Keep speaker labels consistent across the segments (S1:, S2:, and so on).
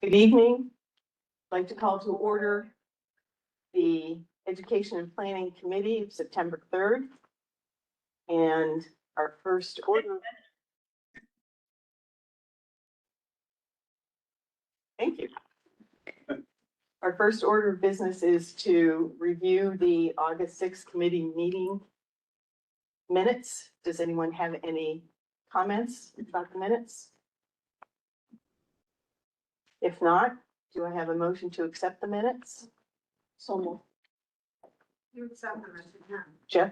S1: Good evening. I'd like to call to order the Education and Planning Committee of September 3rd. And our first order. Thank you. Our first order of business is to review the August 6th committee meeting minutes. Does anyone have any comments about the minutes? If not, do I have a motion to accept the minutes? So moved.
S2: You accept them as you can.
S1: Jeff?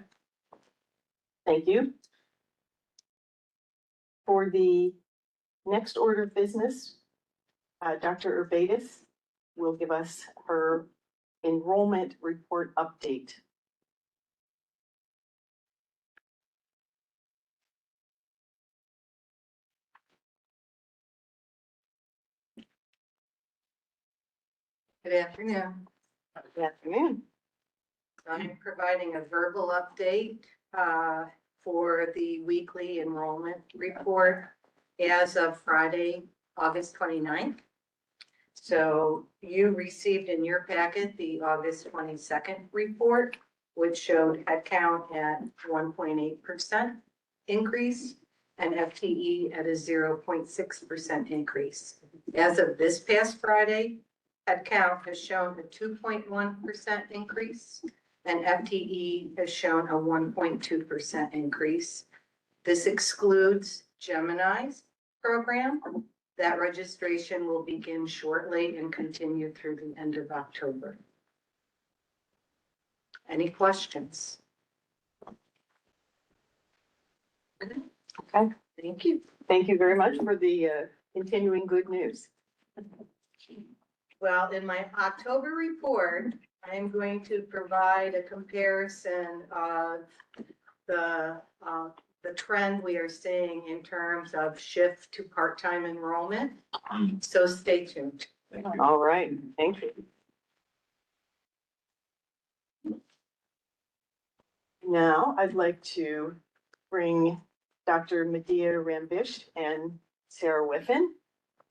S1: Thank you. For the next order of business, Dr. Urbatus will give us her enrollment report update.
S2: Good afternoon.
S1: Good afternoon.
S2: I'm providing a verbal update for the weekly enrollment report as of Friday, August 29th. So you received in your packet the August 22nd report, which showed headcount at 1.8% increase and FTE at a 0.6% increase. As of this past Friday, headcount has shown a 2.1% increase and FTE has shown a 1.2% increase. This excludes Gemini's program. That registration will begin shortly and continue through the end of October. Any questions?
S1: Okay.
S2: Thank you.
S1: Thank you very much for the continuing good news.
S2: Well, in my October report, I'm going to provide a comparison of the trend we are seeing in terms of shift to part-time enrollment. So stay tuned.
S1: All right. Thank you. Now I'd like to bring Dr. Medea Rambish and Sarah Whiffen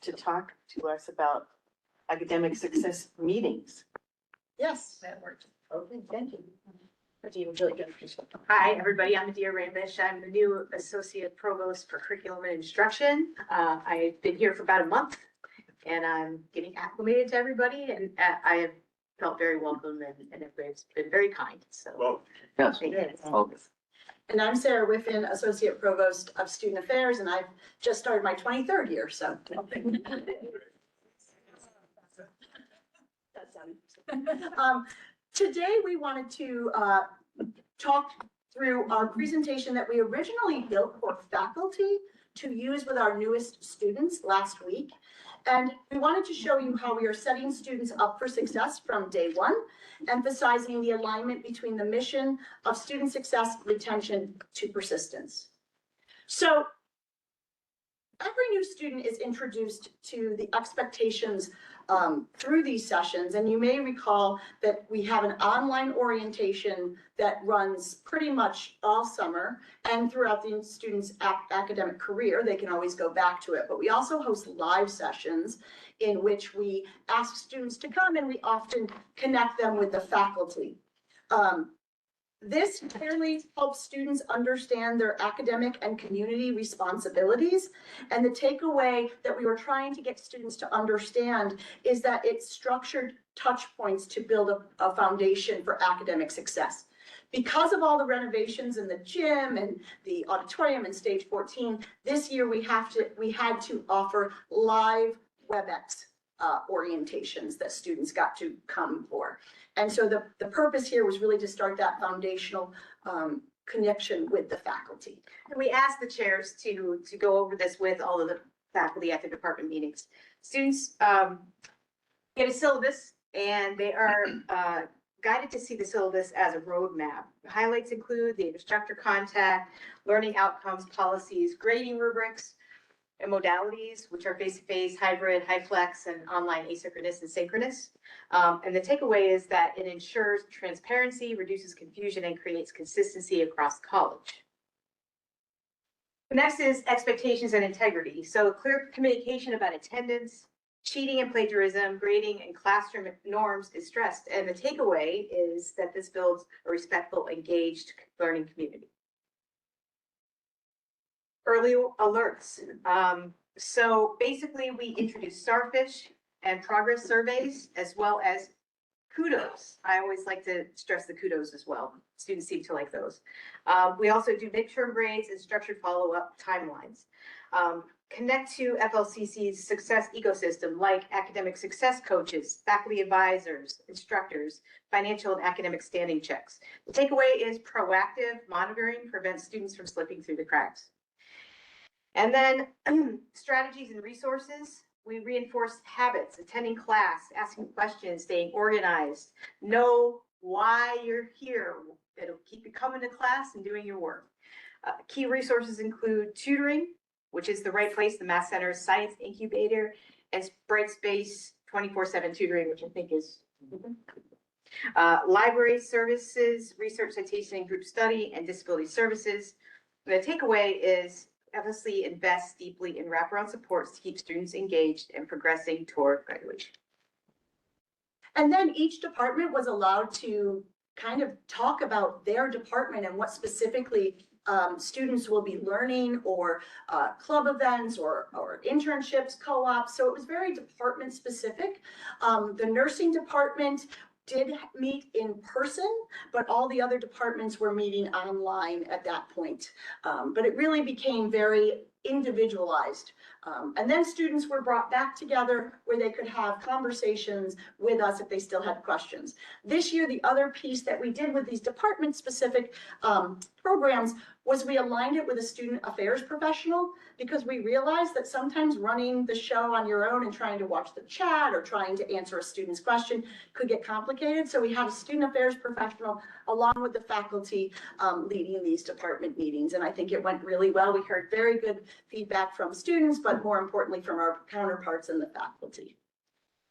S1: to talk to us about academic success meetings.
S3: Yes.
S2: That works.
S3: Okay, thank you. Would you like to introduce yourself?
S4: Hi, everybody. I'm Medea Rambish. I'm the new Associate Provost for Curriculum and Instruction. I've been here for about a month and I'm getting acclimated to everybody and I have felt very welcome and everybody's been very kind. So,
S5: Well,
S1: Yes.
S4: thank you.
S1: Focus.
S3: And I'm Sarah Whiffen, Associate Provost of Student Affairs, and I've just started my 23rd year, so. Today we wanted to talk through our presentation that we originally built for faculty to use with our newest students last week. And we wanted to show you how we are setting students up for success from day one, emphasizing the alignment between the mission of student success, retention to persistence. So every new student is introduced to the expectations through these sessions. And you may recall that we have an online orientation that runs pretty much all summer and throughout the student's academic career. They can always go back to it. But we also host live sessions in which we ask students to come and we often connect them with the faculty. This clearly helps students understand their academic and community responsibilities. And the takeaway that we were trying to get students to understand is that it's structured touch points to build a foundation for academic success. Because of all the renovations in the gym and the auditorium and stage 14, this year we had to offer live WebEx orientations that students got to come for. And so the purpose here was really to start that foundational connection with the faculty.
S4: And we asked the chairs to go over this with all of the faculty at the department meetings. Students get a syllabus and they are guided to see the syllabus as a roadmap. Highlights include the instructor contact, learning outcomes, policies, grading rubrics, and modalities, which are face-to-face, hybrid, high flex, and online asynchronous and synchronous. And the takeaway is that it ensures transparency, reduces confusion, and creates consistency across college. The next is expectations and integrity. So clear communication about attendance, cheating and plagiarism, grading, and classroom norms is stressed. And the takeaway is that this builds a respectful, engaged learning community. Early alerts. So basically we introduced starfish and progress surveys, as well as kudos. I always like to stress the kudos as well. Students seem to like those. We also do midterm grades and structured follow-up timelines. Connect to FLCC's success ecosystem, like academic success coaches, faculty advisors, instructors, financial and academic standing checks. The takeaway is proactive monitoring prevents students from slipping through the cracks. And then strategies and resources. We reinforce habits, attending class, asking questions, staying organized, know why you're here. It'll keep you coming to class and doing your work. Key resources include tutoring, which is the right place, the Math Center's Science Incubator, and Brightspace 24/7 tutoring, which I think is library services, research citation and group study, and disability services. The takeaway is FLC invests deeply in wraparound supports to keep students engaged and progressing toward graduation.
S3: And then each department was allowed to kind of talk about their department and what specifically students will be learning, or club events or internships, co-ops. So it was very department specific. The nursing department did meet in person, but all the other departments were meeting online at that point. But it really became very individualized. And then students were brought back together where they could have conversations with us if they still had questions. This year, the other piece that we did with these department specific programs was we aligned it with a student affairs professional, because we realized that sometimes running the show on your own and trying to watch the chat or trying to answer a student's question could get complicated. So we had a student affairs professional along with the faculty leading these department meetings. And I think it went really well. We heard very good feedback from students, but more importantly from our counterparts in the faculty.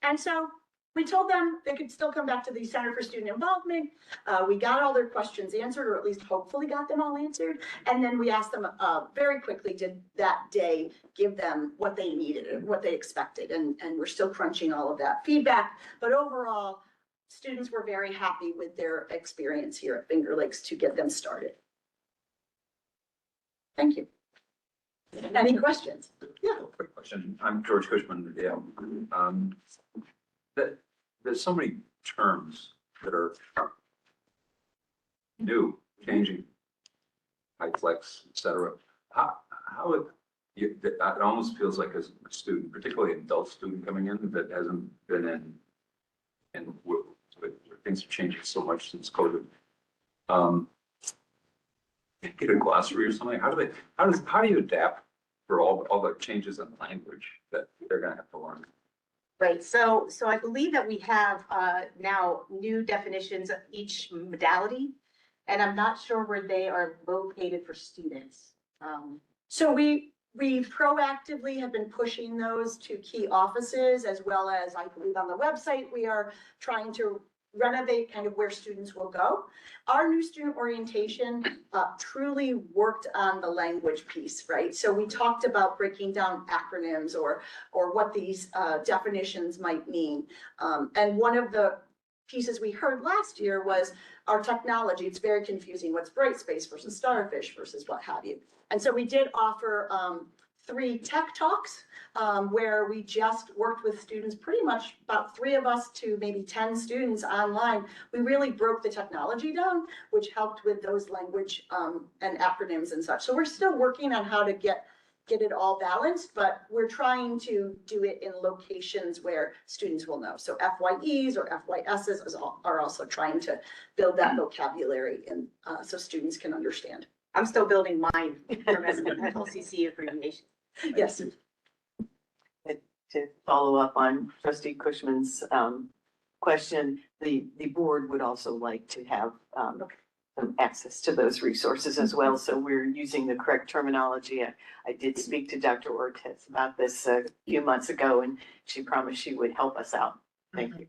S3: And so we told them they could still come back to the Center for Student Involvement. We got all their questions answered, or at least hopefully got them all answered. And then we asked them very quickly, did that day give them what they needed and what they expected? And we're still crunching all of that feedback. But overall, students were very happy with their experience here at Finger Lakes to get them started. Thank you. Any questions? Yeah.
S5: Quick question. I'm George Cushman, Yale. There's so many terms that are new, changing, high flex, et cetera. It almost feels like as a student, particularly an adult student coming in that hasn't been in where things are changing so much since COVID. Get a glossary or something. How do you adapt for all the changes in language that they're gonna have to learn?
S4: Right, so I believe that we have now new definitions of each modality, and I'm not sure where they are located for students.
S3: So we proactively have been pushing those to key offices, as well as I believe on the website, we are trying to renovate kind of where students will go. Our new student orientation truly worked on the language piece, right? So we talked about breaking down acronyms or what these definitions might mean. And one of the pieces we heard last year was our technology. It's very confusing. What's Brightspace versus Starfish versus what have you. And so we did offer 3 tech talks where we just worked with students, pretty much about 3 of us to maybe 10 students online. We really broke the technology down, which helped with those language and acronyms and such. So we're still working on how to get it all balanced, but we're trying to do it in locations where students will know. So FYEs or FYSs are also trying to build that vocabulary and so students can understand.
S4: I'm still building mine from FLCC abbreviation.
S3: Yes.
S1: To follow up on Trustee Cushman's question, the board would also like to have some access to those resources as well. So we're using the correct terminology. I did speak to Dr. Ortiz about this a few months ago, and she promised she would help us out. Thank you.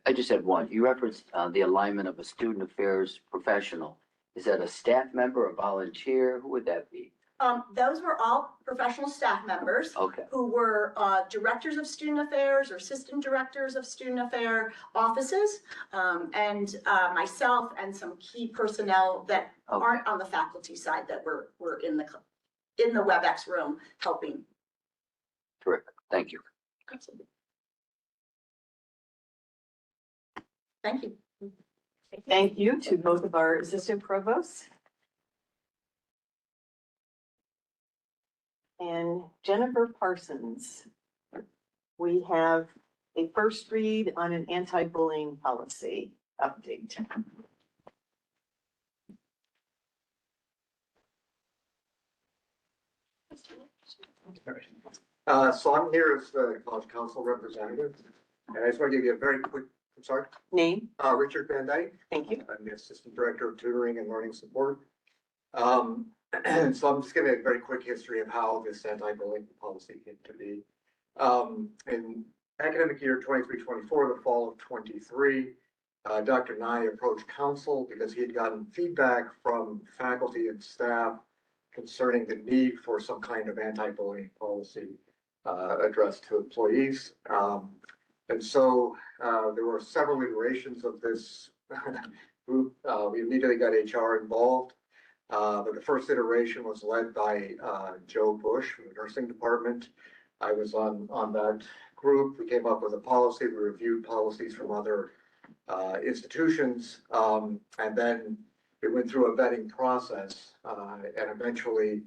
S6: I just had one. You referenced the alignment of a student affairs professional. Is that a staff member, a volunteer? Who would that be?
S3: Those were all professional staff members
S6: Okay,
S3: who were directors of student affairs or assistant directors of student affair offices, and myself and some key personnel that
S6: okay.
S3: aren't on the faculty side that were in the WebEx room helping.
S6: Terrific. Thank you.
S3: Thank you.
S1: Thank you to both of our assistant provosts. And Jennifer Parsons, we have a first read on an anti-bullying policy update.
S7: So I'm here as the college council representative, and I just want to give you a very quick, I'm sorry,
S1: Name,
S7: Richard Van Dyke.
S1: thank you.
S7: I'm the assistant director of tutoring and learning support. So I'm just giving a very quick history of how this anti-bullying policy came to be. In academic year 23-24, the fall of 23, Dr. Nye approached council because he had gotten feedback from faculty and staff concerning the need for some kind of anti-bullying policy addressed to employees. And so there were several iterations of this group. We immediately got HR involved. But the first iteration was led by Joe Bush from the nursing department. I was on that group. We came up with a policy. We reviewed policies from other institutions. And then it went through a vetting process, and eventually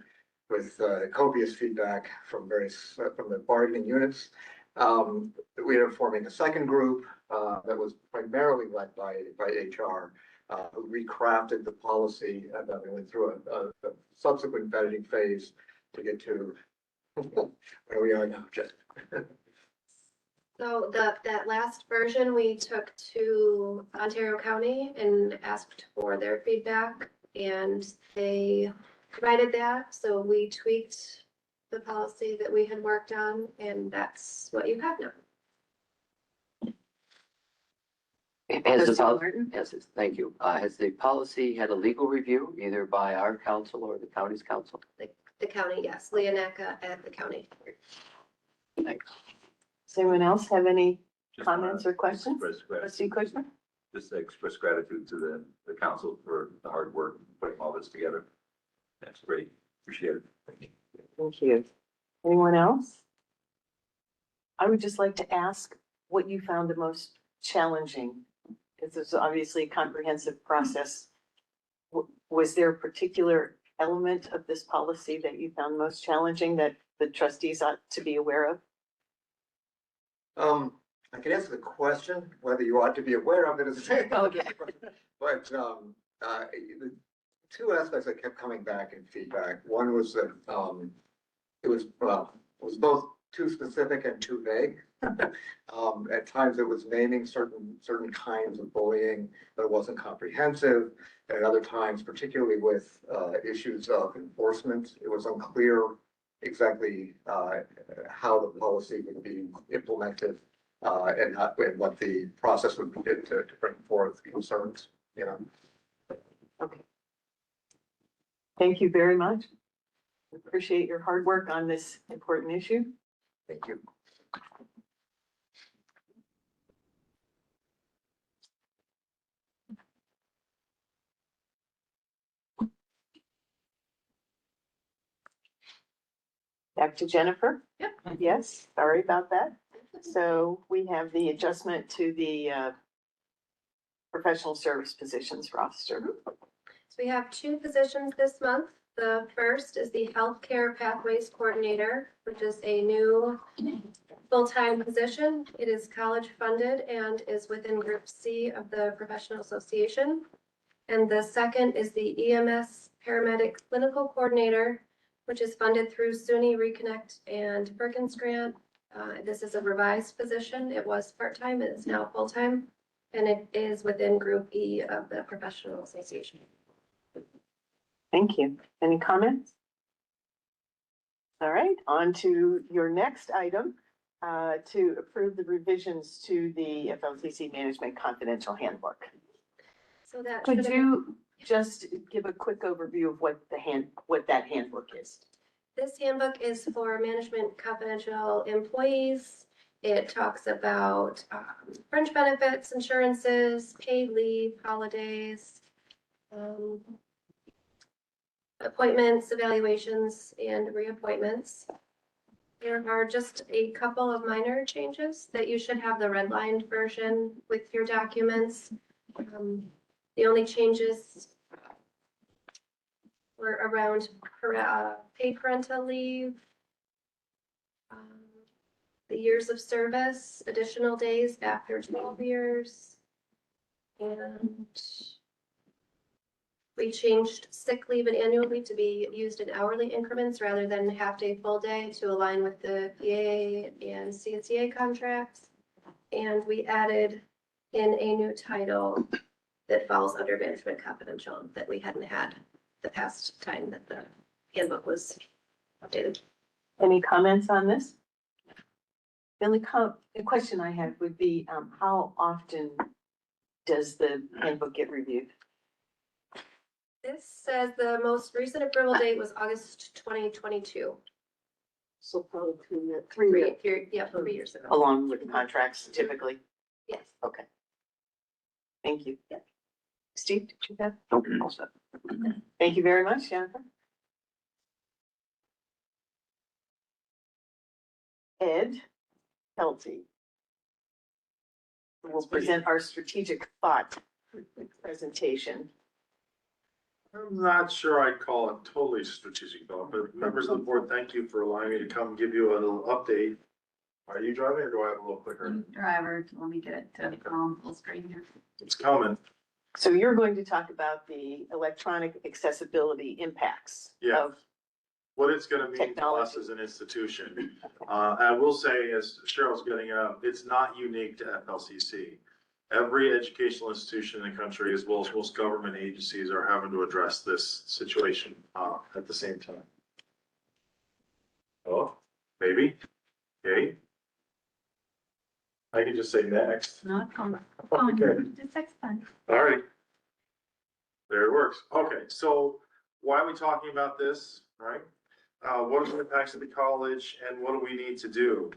S7: with copious feedback from from the bargaining units, we ended up forming a second group that was primarily led by HR, who recrafted the policy, and then we went through a subsequent vetting phase to get to where we are now, Jen.
S8: So that last version, we took to Ontario County and asked for their feedback, and they provided that. So we tweaked the policy that we had worked on, and that's what you have now.
S6: Has the
S1: Trustee
S6: policy,
S1: Martin?
S6: yes, thank you. Has the policy had a legal review either by our council or the county's council?
S8: The county, yes, Leonaca at the county.
S6: Thanks.
S1: Does anyone else have any
S5: Just
S1: comments or questions?
S5: express gratitude-
S1: Trustee Kushner?
S5: Just express gratitude to the council for the hard work putting all this together. That's great. Appreciate it.
S1: Thank you. Anyone else? I would just like to ask what you found the most challenging. This is obviously a comprehensive process. Was there a particular element of this policy that you found most challenging that the trustees ought to be aware of?
S7: I can answer the question, whether you ought to be aware of it is.
S1: Okay.
S7: But the two aspects that kept coming back in feedback, one was that it was both too specific and too vague. At times it was naming certain kinds of bullying, but it wasn't comprehensive. And at other times, particularly with issues of enforcement, it was unclear exactly how the policy would be implemented and what the process would be to bring forth concerns, you know.
S1: Okay. Thank you very much. Appreciate your hard work on this important issue.
S7: Thank you.
S1: Back to Jennifer.
S8: Yep.
S1: Yes, sorry about that. So we have the adjustment to the professional service positions roster.
S8: So we have two positions this month. The first is the Healthcare Pathways Coordinator, which is a new full-time position. It is college funded and is within Group C of the Professional Association. And the second is the EMS Paramedic Clinical Coordinator, which is funded through SUNY Reconnect and Perkins Grant. This is a revised position. It was part-time, it is now full-time, and it is within Group E of the Professional Association.
S1: Thank you. Any comments? All right, on to your next item, to approve the revisions to the FLCC Management Confidential Handbook.
S8: So that
S1: Could
S8: should
S1: you just give a quick overview of what that handbook is.
S8: This handbook is for management confidential employees. It talks about fringe benefits, insurances, paid leave, holidays, appointments, evaluations, and reappointments. There are just a couple of minor changes that you should have the redlined version with your documents. The only changes were around paid parental leave, the years of service, additional days after 12 years, and we changed sick leave and annual leave to be used in hourly increments rather than half day, full day to align with the PA and CSEA contracts. And we added in a new title that falls under management confidential that we hadn't had the past time that the handbook was updated.
S1: Any comments on this? The only the question I have would be, how often does the handbook get reviewed?
S8: This says the most recent approval date was August 2022.
S1: So probably 3 years.
S8: Yeah, 3 years ago.
S1: Along with contracts typically?
S8: Yes.
S1: Okay. Thank you. Steve, did you have?
S6: Okay, all set.
S1: Thank you very much, Jennifer. Ed Kelty will present our strategic thought presentation.
S9: I'm not sure I'd call it totally strategic though, but members of the board, thank you for allowing me to come give you a little update. Are you driving or do I have a little clicker?
S10: Driver, let me get it to full screen here.
S9: It's coming.
S1: So you're going to talk about the electronic accessibility impacts
S9: Yeah.
S1: of
S9: What it's gonna mean to
S1: Technology.
S9: us as an institution. I will say, as Cheryl's getting up, it's not unique to FLCC. Every educational institution in the country, as well as most government agencies, are having to address this situation at the same time. Oh, maybe, okay. I can just say next.
S10: Not phone.
S9: Okay.
S10: Just text fine.
S9: All right. There it works. Okay, so why are we talking about this, right? What are the impacts of the college and what do we need to do?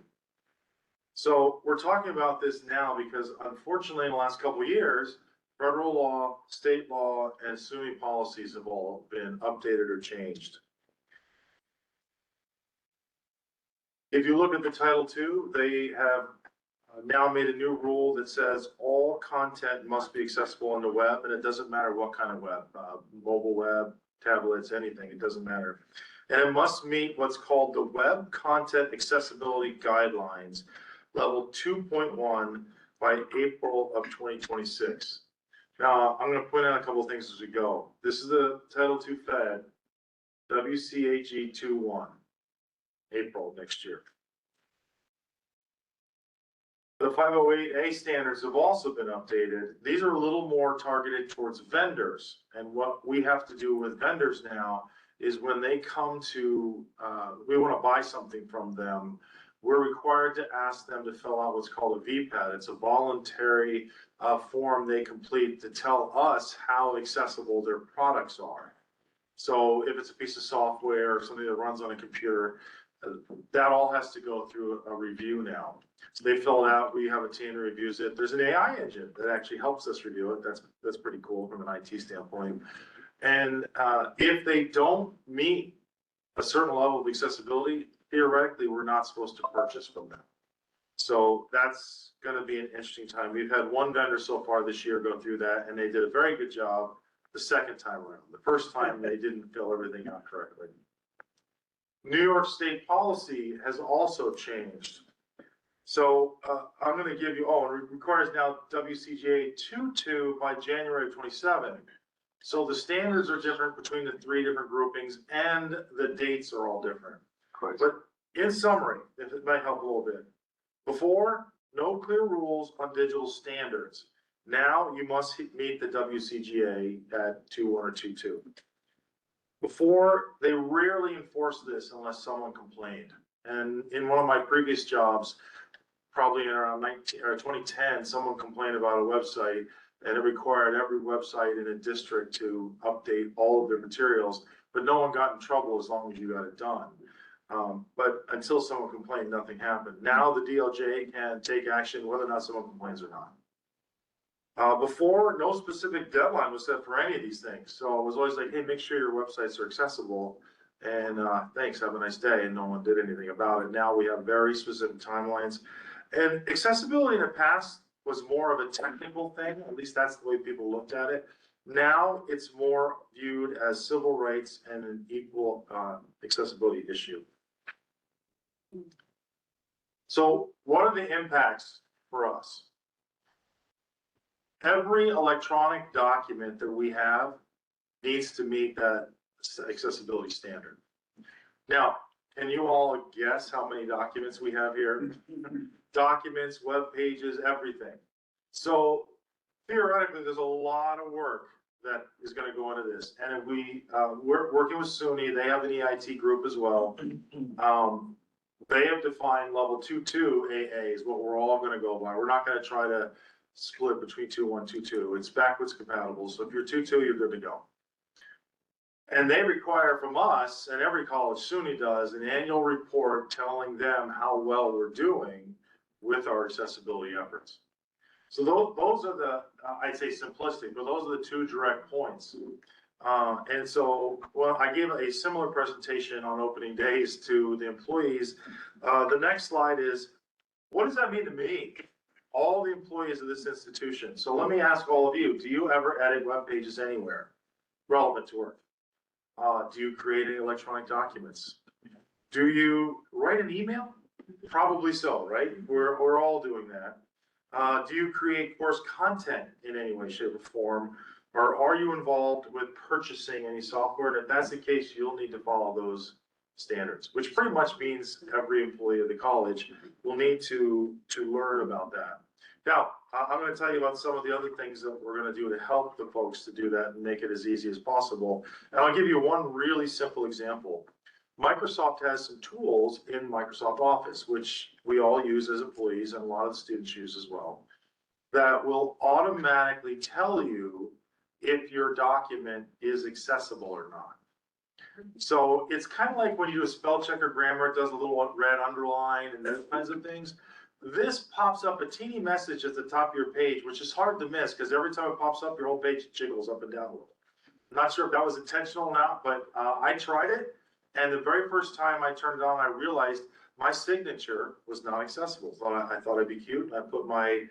S9: So we're talking about this now because unfortunately in the last couple of years, federal law, state law, and SUNY policies have all been updated or changed. If you look at the Title II, they have now made a new rule that says all content must be accessible on the web, and it doesn't matter what kind of web, mobile web, tablets, anything, it doesn't matter. And it must meet what's called the Web Content Accessibility Guidelines, level 2.1 by April of 2026. Now, I'm going to point out a couple of things as we go. This is the Title II Fed, WCAG 2.1, April next year. The 508A standards have also been updated. These are a little more targeted towards vendors. And what we have to do with vendors now is when they come to, we want to buy something from them, we're required to ask them to fill out what's called a VPAT. It's a voluntary form they complete to tell us how accessible their products are. So if it's a piece of software or something that runs on a computer, that all has to go through a review now. So they fill it out, we have a team that reviews it. There's an AI engine that actually helps us review it. That's pretty cool from an IT standpoint. And if they don't meet a certain level of accessibility, theoretically, we're not supposed to purchase from them. So that's going to be an interesting time. We've had one vendor so far this year go through that, and they did a very good job the second time around. The first time, they didn't fill everything out correctly. New York State policy has also changed. So I'm going to give you, it requires now WCGA 2.2 by January 27. So the standards are different between the three different groupings and the dates are all different. But in summary, if it might help a little bit, before, no clear rules on digital standards. Now you must meet the WCGA at 2.1 or 2.2. Before, they rarely enforced this unless someone complained. And in one of my previous jobs, probably in around 2010, someone complained about a website and it required every website in a district to update all of their materials, but no one got in trouble as long as you got it done. But until someone complained, nothing happened. Now the DLJ can take action whether or not someone complains or not. Before, no specific deadline was set for any of these things. So it was always like, hey, make sure your websites are accessible. And thanks, have a nice day. And no one did anything about it. Now we have very specific timelines. And accessibility in the past was more of a technical thing. At least that's the way people looked at it. Now it's more viewed as civil rights and an equal accessibility issue. So what are the impacts for us? Every electronic document that we have needs to meet that accessibility standard. Now, can you all guess how many documents we have here? Documents, web pages, everything. So theoretically, there's a lot of work that is going to go into this. And if we're working with SUNY, they have an EIT group as well. They have defined level 2.2 AA is what we're all going to go by. We're not going to try to split between 2.1, 2.2. It's backwards compatible. So if you're 2.2, you're good to go. And they require from us, and every college SUNY does, an annual report telling them how well we're doing with our accessibility efforts. So those are the, I'd say simplistic, but those are the two direct points. And so, well, I gave a similar presentation on opening days to the employees. The next slide is, what does that mean to me? All the employees of this institution. So let me ask all of you, do you ever edit web pages anywhere relevant to work? Do you create any electronic documents? Do you write an email? Probably so, right? We're all doing that. Do you create course content in any way, shape, or form? Or are you involved with purchasing any software? And if that's the case, you'll need to follow those standards, which pretty much means every employee of the college will need to learn about that. Now, I'm going to tell you about some of the other things that we're going to do to help the folks to do that and make it as easy as possible. And I'll give you one really simple example. Microsoft has some tools in Microsoft Office, which we all use as employees and a lot of the students use as well, that will automatically tell you if your document is accessible or not. So it's kind of like when you do a spell check or grammar, it does a little red underline and those kinds of things. This pops up a teeny message at the top of your page, which is hard to miss because every time it pops up, your whole page jiggles up and down a little. I'm not sure if that was intentional or not, but I tried it. And the very first time I turned it on, I realized my signature was not accessible. I thought I'd be cute. I put my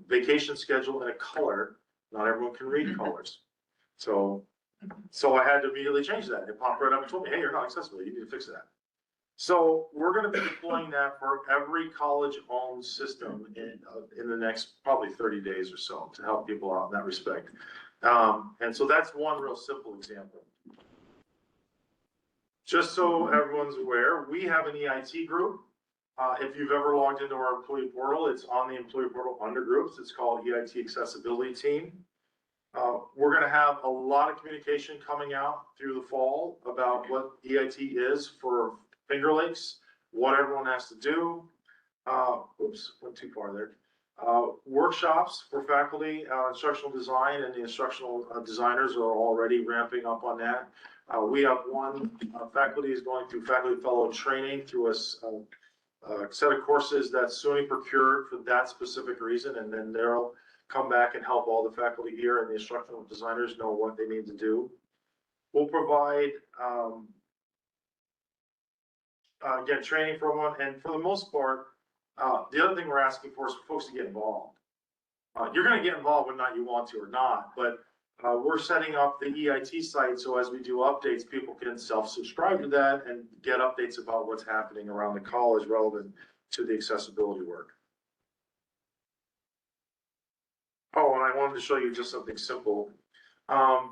S9: vacation schedule in a color. Not everyone can read colors. So I had to immediately change that. It popped right up and told me, hey, you're not accessible. You need to fix that. So we're going to be deploying that for every college-owned system in the next probably 30 days or so to help people out in that respect. And so that's one real simple example. Just so everyone's aware, we have an EIT group. If you've ever logged into our employee portal, it's on the employee portal under groups. It's called EIT Accessibility Team. We're going to have a lot of communication coming out through the fall about what EIT is for Finger Lakes, what everyone has to do. Oops, went too far there. Workshops for faculty, instructional design, and the instructional designers are already ramping up on that. We have one faculty is going through faculty fellow training through a set of courses that SUNY procured for that specific reason, and then they'll come back and help all the faculty here and the instructional designers know what they need to do. We'll provide, again, training for everyone, and for the most part, the other thing we're asking for is for folks to get involved. You're going to get involved whether or not you want to or not, but we're setting up the EIT site so as we do updates, people can self-subscribe to that and get updates about what's happening around the college relevant to the accessibility work. Oh, and I wanted to show you just something simple.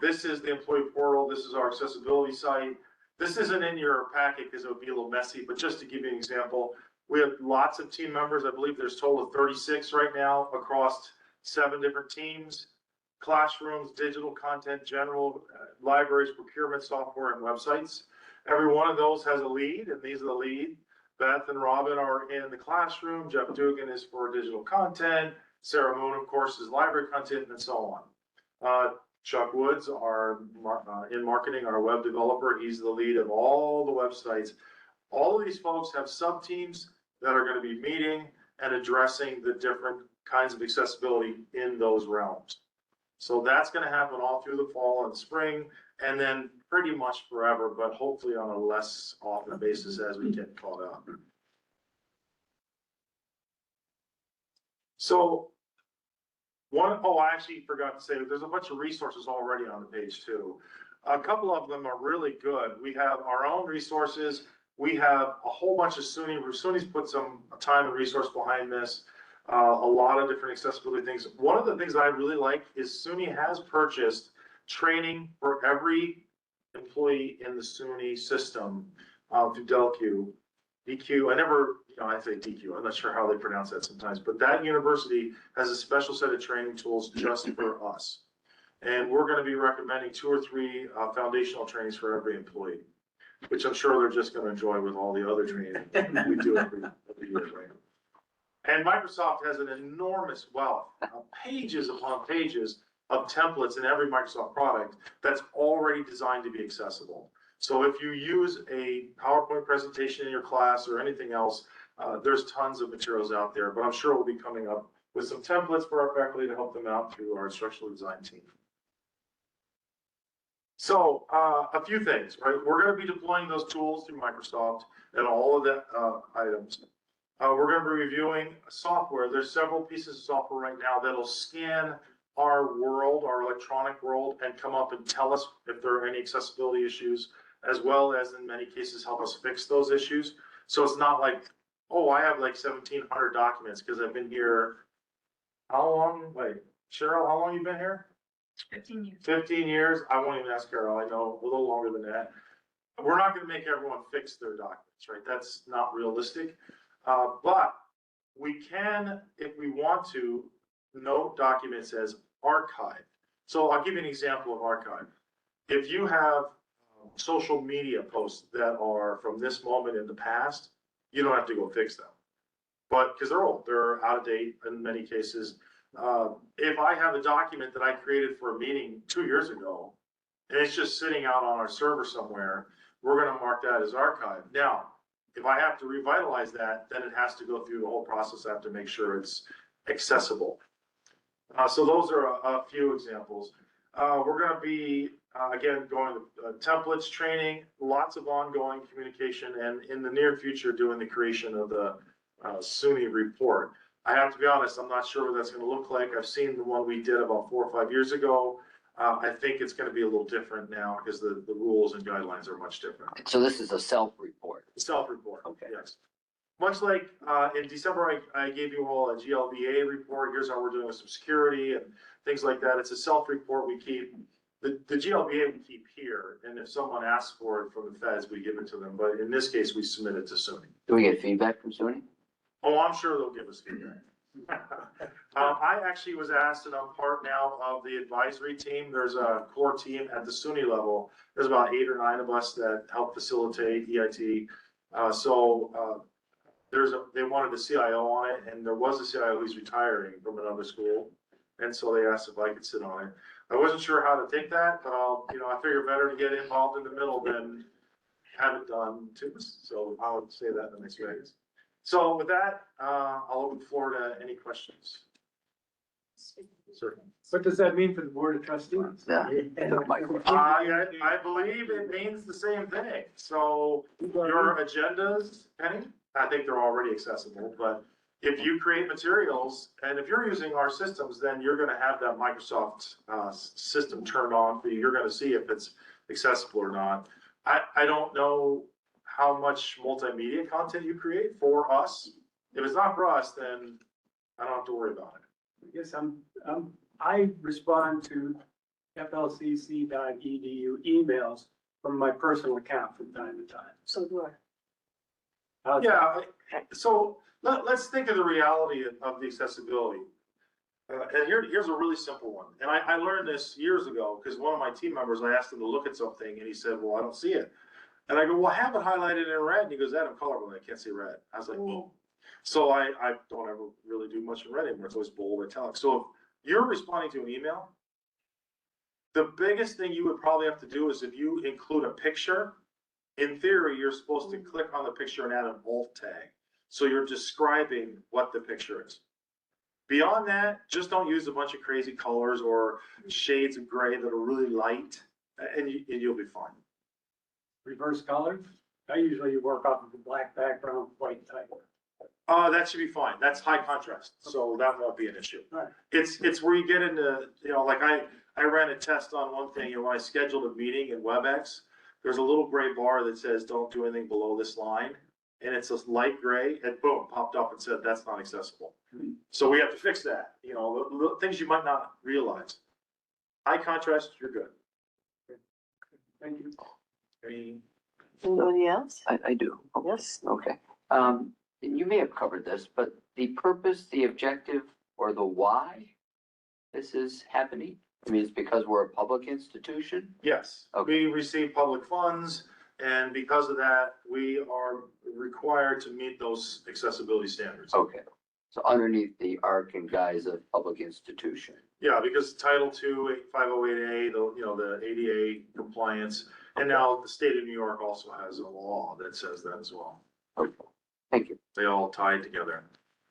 S9: This is the employee portal. This is our accessibility site. This isn't in your packet because it would be a little messy, but just to give you an example, we have lots of team members. I believe there's a total of 36 right now across 7 different teams, classrooms, digital content, general libraries, procurement software, and websites. Every one of those has a lead, and these are the lead. Beth and Robin are in the classroom. Jeff Dugan is for digital content. Sarah Moon, of course, is library content and so on. Chuck Woods, in marketing, our web developer, he's the lead of all the websites. All of these folks have sub-teams that are going to be meeting and addressing the different kinds of accessibility in those realms. So that's going to happen all through the fall and spring, and then pretty much forever, but hopefully on a less often basis as we get caught up. So I actually forgot to say, there's a bunch of resources already on the page too. A couple of them are really good. We have our own resources. We have a whole bunch of SUNY's put some time and resource behind this. A lot of different accessibility things. One of the things I really like is SUNY has purchased training for every employee in the SUNY system through DQ. I say DQ, I'm not sure how they pronounce that sometimes, but that university has a special set of training tools just for us. And we're going to be recommending 2 or 3 foundational trainings for every employee, which I'm sure they're just going to enjoy with all the other training we do every year, right? And Microsoft has an enormous wealth, pages upon pages of templates in every Microsoft product that's already designed to be accessible. So if you use a PowerPoint presentation in your class or anything else, there's tons of materials out there, but I'm sure we'll be coming up with some templates for our faculty to help them out through our instructional design team. So a few things, right? We're going to be deploying those tools through Microsoft and all of the items. We're going to be reviewing software. There's several pieces of software right now that'll scan our world, our electronic world, and come up and tell us if there are any accessibility issues, as well as in many cases help us fix those issues. So it's not like, oh, I have like 1,700 documents because I've been here. How long? Wait, Cheryl, how long you been here?
S10: 15 years.
S9: 15 years. I won't even ask Carol. I know a little longer than that. We're not going to make everyone fix their documents, right? That's not realistic. But we can, if we want to, note documents as archived. So I'll give you an example of archive. If you have social media posts that are from this moment in the past, you don't have to go fix them. But because they're old, they're out of date in many cases. If I have a document that I created for a meeting 2 years ago, and it's just sitting out on our server somewhere, we're going to mark that as archive. Now, if I have to revitalize that, then it has to go through the whole process. I have to make sure it's accessible. So those are a few examples. We're going to be, again, going to templates training, lots of ongoing communication, and in the near future, doing the creation of the SUNY report. I have to be honest, I'm not sure what that's going to look like. I've seen the one we did about 4 or 5 years ago. I think it's going to be a little different now because the rules and guidelines are much different.
S6: So this is a self-report.
S9: Self-report,
S6: Okay.
S9: yes. Much like in December, I gave you all a GLBA report. Here's how we're doing with some security and things like that. It's a self-report we keep. The GLBA we keep here, and if someone asks for it from the feds, we give it to them. But in this case, we submit it to SUNY.
S6: Do we get feedback from SUNY?
S9: Oh, I'm sure they'll give us feedback. I actually was asked, and I'm part now of the advisory team. There's a core team at the SUNY level. There's about 8 or 9 of us that help facilitate EIT. They wanted a CIO on it, and there was a CIO who's retiring from another school. And so they asked if I could sit on it. I wasn't sure how to take that, but I figure better to get involved in the middle than have it done too. So I'll say that in the next ways. So with that, I'll open the floor to any questions. Certainly.
S11: What does that mean for the Board of Trustees?
S6: Yeah.
S9: I believe it means the same thing. So your agendas, Penny, I think they're already accessible, but if you create materials and if you're using our systems, then you're going to have that Microsoft system turned on for you. You're going to see if it's accessible or not. I don't know how much multimedia content you create for us. If it's not for us, then I don't have to worry about it.
S11: I guess I respond to FLCC.edu emails from my personal account from time to time.
S1: So do I.
S11: How's
S9: So let's think of the reality of the accessibility. And here's a really simple one. And I learned this years ago because one of my team members, I asked him to look at something and he said, well, I don't see it. And I go, well, have it highlighted in red. And he goes, Adam, colorblind, I can't see red. I was like, well, So I don't ever really do much in red anymore. It's always bold italic. So if you're responding to an email, the biggest thing you would probably have to do is if you include a picture, in theory, you're supposed to click on the picture and add an alt tag. So you're describing what the picture is. Beyond that, just don't use a bunch of crazy colors or shades of gray that are really light, and you'll be fine.
S11: Reverse colors. I usually work off of the black background, white type.
S9: That should be fine. That's high contrast, so that won't be an issue.
S11: Right.
S9: It's where you get into, like I ran a test on one thing, and when I scheduled a meeting in WebEx, there's a little gray bar that says, don't do anything below this line. And it's a light gray, and boom, popped up and said, that's not accessible. So we have to fix that, the things you might not realize. High contrast, you're good.
S11: Thank you.
S1: Anybody else?
S6: I do. Oh,
S1: Yes.
S6: Okay. And you may have covered this, but the purpose, the objective, or the why this is happening? I mean, it's because we're a public institution?
S9: Yes,
S6: Okay.
S9: we receive public funds, and because of that, we are required to meet those accessibility standards.
S6: Okay. So underneath the arc and guise of public institution.
S9: Yeah, because Title II, 508A, the ADA compliance, and now the state of New York also has a law that says that as well.
S6: Okay. Thank you.
S9: They all tied together.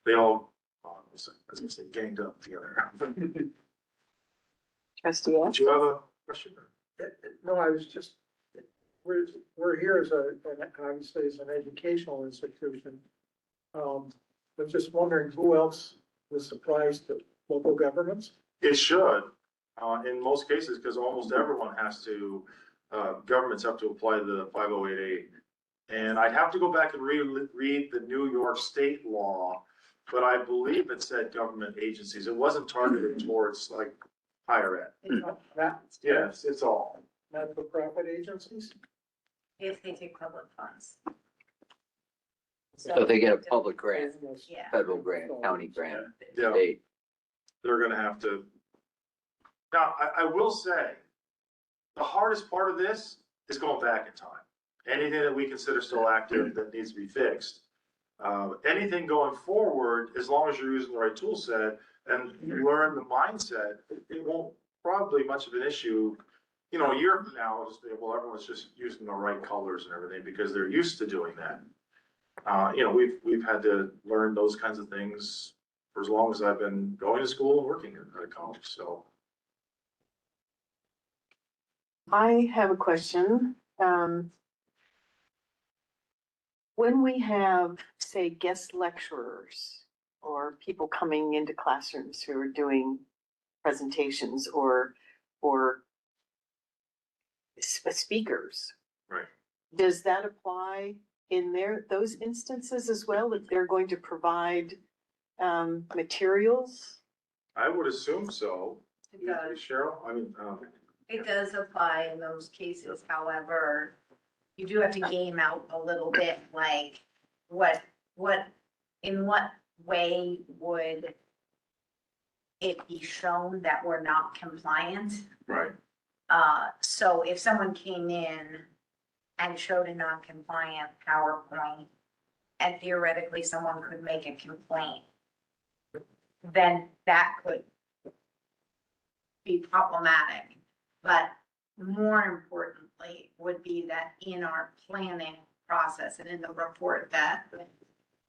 S9: They all, I was gonna say, ganged up together.
S1: Trustee
S9: Did you have a question?
S12: No, I was just, we're here as obviously as an educational institution. But just wondering who else was surprised at local governments?
S9: It should, in most cases, because almost everyone has to, governments have to apply the 508A. And I'd have to go back and read the New York state law, but I believe it said government agencies. It wasn't targeted towards like higher ed.
S12: Not,
S9: Yes, it's all.
S12: not-for-profit agencies?
S2: If they take public funds.
S6: So if they get a public grant,
S2: Yeah.
S6: federal grant, county grant,
S9: Yeah.
S6: state.
S9: They're gonna have to. Now, I will say, the hardest part of this is going back in time. Anything that we consider still active that needs to be fixed. Anything going forward, as long as you're using the right tool set and you learn the mindset, it won't probably much of an issue. A year from now, it'll just be, well, everyone's just using the right colors and everything because they're used to doing that. We've had to learn those kinds of things for as long as I've been going to school and working at college, so.
S1: I have a question. When we have, say, guest lecturers or people coming into classrooms who are doing presentations or speakers.
S9: Right.
S1: Does that apply in those instances as well, if they're going to provide materials?
S9: I would assume so.
S2: It does.
S9: Cheryl,
S2: It does apply in those cases, however, you do have to game out a little bit, like, in what way would it be shown that we're not compliant?
S9: right,
S2: So if someone came in and showed a non-compliant PowerPoint, and theoretically someone could make a complaint, then that could be problematic. But more importantly would be that in our planning process and in the report that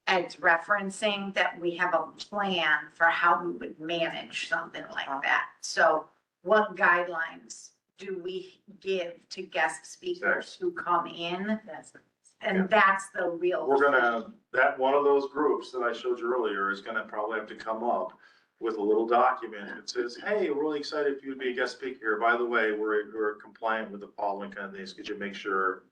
S2: Ed's referencing, that we have a plan for how we would manage something like that. So what guidelines do we give to guest speakers who come in? And that's the real.
S9: we're gonna, that one of those groups that I showed you earlier is gonna probably have to come up with a little document that says, hey, we're really excited for you to be a guest speaker here. By the way, we're compliant with the following kind of things. Could you make sure?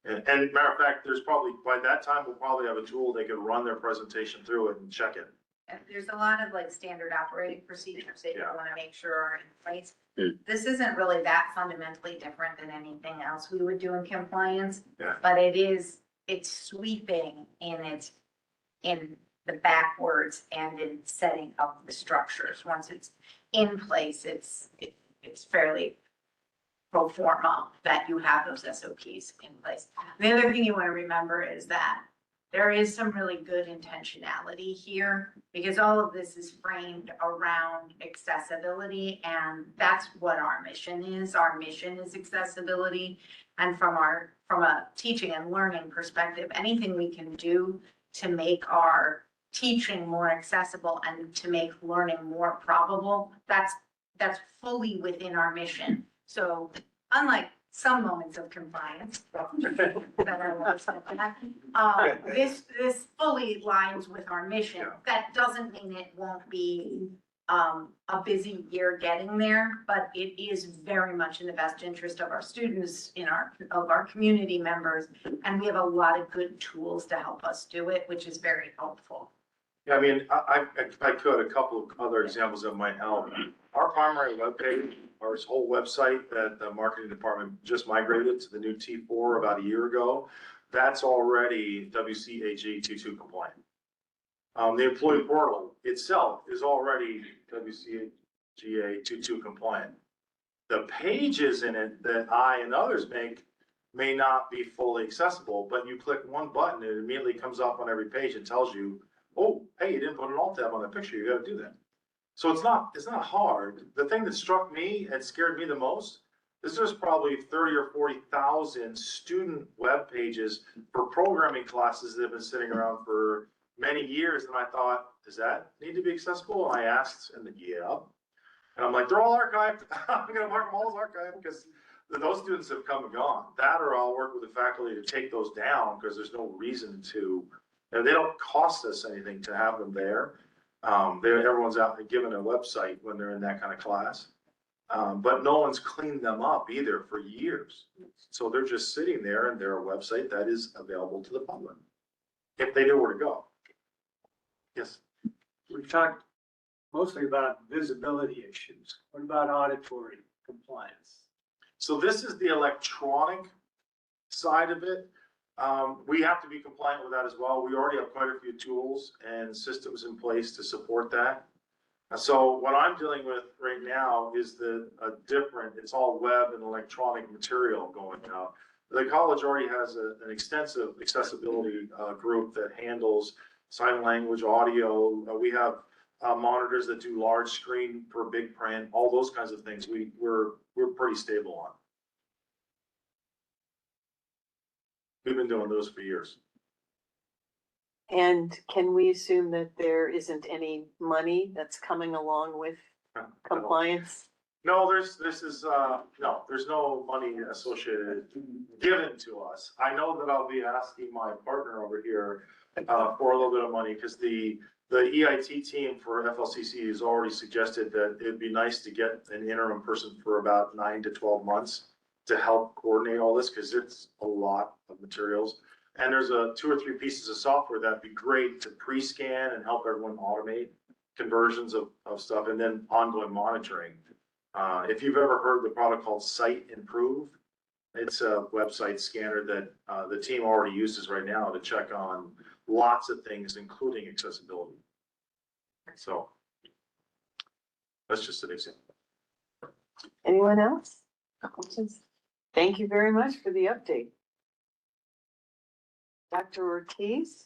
S9: And matter of fact, there's probably, by that time, we'll probably have a tool they can run their presentation through it and check it.
S2: And there's a lot of like standard operating procedures that you
S9: Yeah.
S2: want to make sure are in place.
S6: Mm.
S2: This isn't really that fundamentally different than anything else we would do in compliance.
S9: Yeah.
S2: But it's sweeping in the backwards and in setting up the structures. Once it's in place, it's fairly pro forma that you have those SOPs in place. The other thing you want to remember is that
S4: there is some really good intentionality here because all of this is framed around accessibility, and that's what our mission is. Our mission is accessibility. And from a teaching and learning perspective, anything we can do to make our teaching more accessible and to make learning more probable, that's fully within our mission. So unlike some moments of compliance that I will step back, this fully aligns with our mission.
S5: Yeah.
S4: That doesn't mean it won't be a busy year getting there, but it is very much in the best interest of our students, of our community members, and we have a lot of good tools to help us do it, which is very helpful.
S9: Yeah, I mean, if I could, a couple of other examples that might help. Our primary webpage, our whole website that the marketing department just migrated to the new T4 about a year ago, that's already WCAG 22 compliant. The employee portal itself is already WCAG 22 compliant. The pages in it that I and others make may not be fully accessible, but you click one button, it immediately comes up on every page and tells you, oh, hey, you didn't put an alt tab on that picture, you gotta do that. So it's not hard. The thing that struck me and scared me the most is there's probably 30 or 40,000 student web pages for programming classes that have been sitting around for many years. And I thought, does that need to be accessible? And I asked, and yeah. And I'm like, they're all archived. I'm gonna mark them all as archived because those students have come and gone. That, or I'll work with the faculty to take those down because there's no reason to, and they don't cost us anything to have them there. Everyone's out given a website when they're in that kind of class. But no one's cleaned them up either for years. So they're just sitting there, and they're a website that is available to the public if they know where to go. Yes.
S11: We've talked mostly about visibility issues. What about auditory compliance?
S9: So this is the electronic side of it. We have to be compliant with that as well. We already have quite a few tools and systems in place to support that. So what I'm dealing with right now is it's all web and electronic material going out. The college already has an extensive accessibility group that handles sign language, audio. We have monitors that do large screen for big print, all those kinds of things. We're pretty stable on. We've been doing those for years.
S1: And can we assume that there isn't any money that's coming along with compliance?
S9: No, there's no money associated, given to us. I know that I'll be asking my partner over here for a little bit of money because the EIT team for FLCC has already suggested that it'd be nice to get an interim person for about 9 to 12 months to help coordinate all this because it's a lot of materials. And there's 2 or 3 pieces of software that'd be great to pre-scan and help everyone automate conversions of stuff, and then ongoing monitoring. If you've ever heard the product called Site Improve, it's a website scanner that the team already uses right now to check on lots of things, including accessibility. So that's just an example.
S1: Anyone else? Thank you very much for the update. Dr. Ortiz?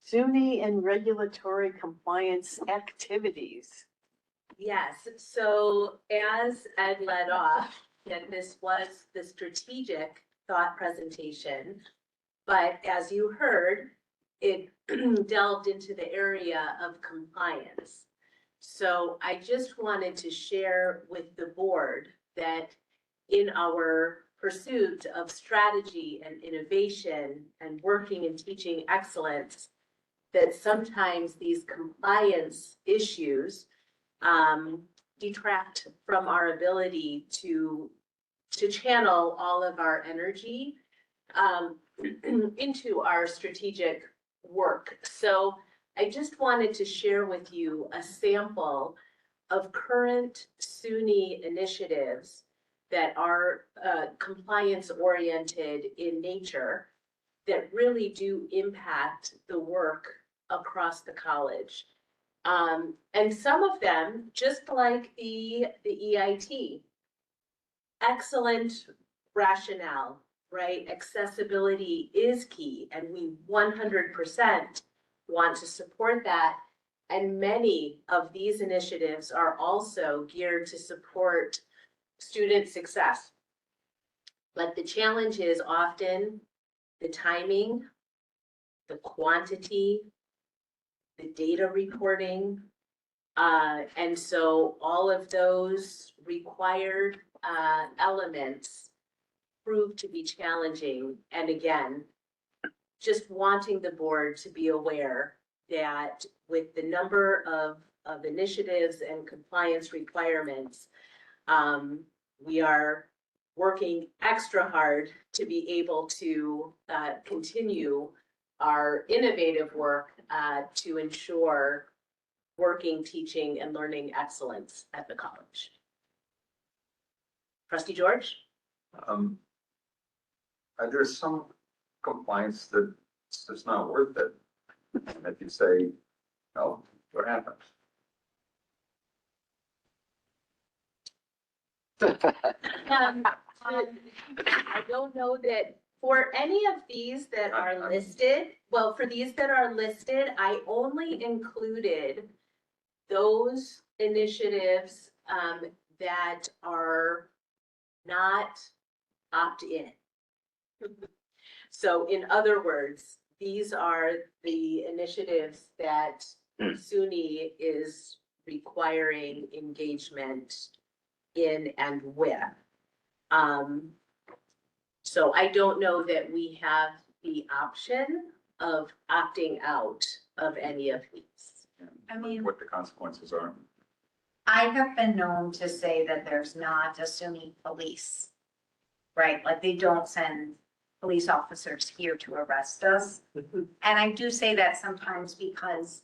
S1: SUNY and regulatory compliance activities.
S13: Yes, so as Ed led off, and this was the strategic thought presentation, but as you heard, it delved into the area of compliance. So I just wanted to share with the board that in our pursuit of strategy and innovation and working and teaching excellence, that sometimes these compliance issues detract from our ability to channel all of our energy into our strategic work. So I just wanted to share with you a sample of current SUNY initiatives that are compliance oriented in nature that really do impact the work across the college. And some of them, just like the EIT, excellent rationale, right? Accessibility is key, and we 100% want to support that. And many of these initiatives are also geared to support student success. But the challenge is often the timing, the quantity, the data reporting. And so all of those required elements prove to be challenging. And again, just wanting the board to be aware that with the number of initiatives and compliance requirements, we are working extra hard to be able to continue our innovative work to ensure working, teaching, and learning excellence at the college. Trustee George?
S5: There's some compliance that it's just not worth it. And if you say, no, what happens?
S13: I don't know that for any of these that are listed, well, for these that are listed, I only included those initiatives that are not opt-in. So in other words, these are the initiatives that SUNY is requiring engagement in and with. So I don't know that we have the option of opting out of any of these.
S4: I mean,
S5: What the consequences are.
S4: I have been known to say that there's not a SUNY police, right? Like they don't send police officers here to arrest us. And I do say that sometimes because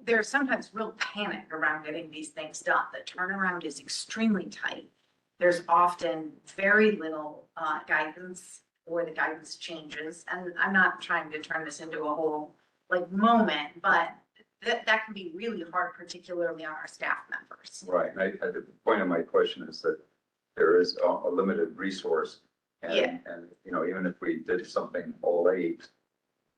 S4: there's sometimes real panic around getting these things done. The turnaround is extremely tight. There's often very little guidance or the guidance changes. And I'm not trying to turn this into a whole like moment, but that can be really hard, particularly on our staff members.
S5: Right. The point of my question is that there is a limited resource. And, and, you know, even if we did something all eight,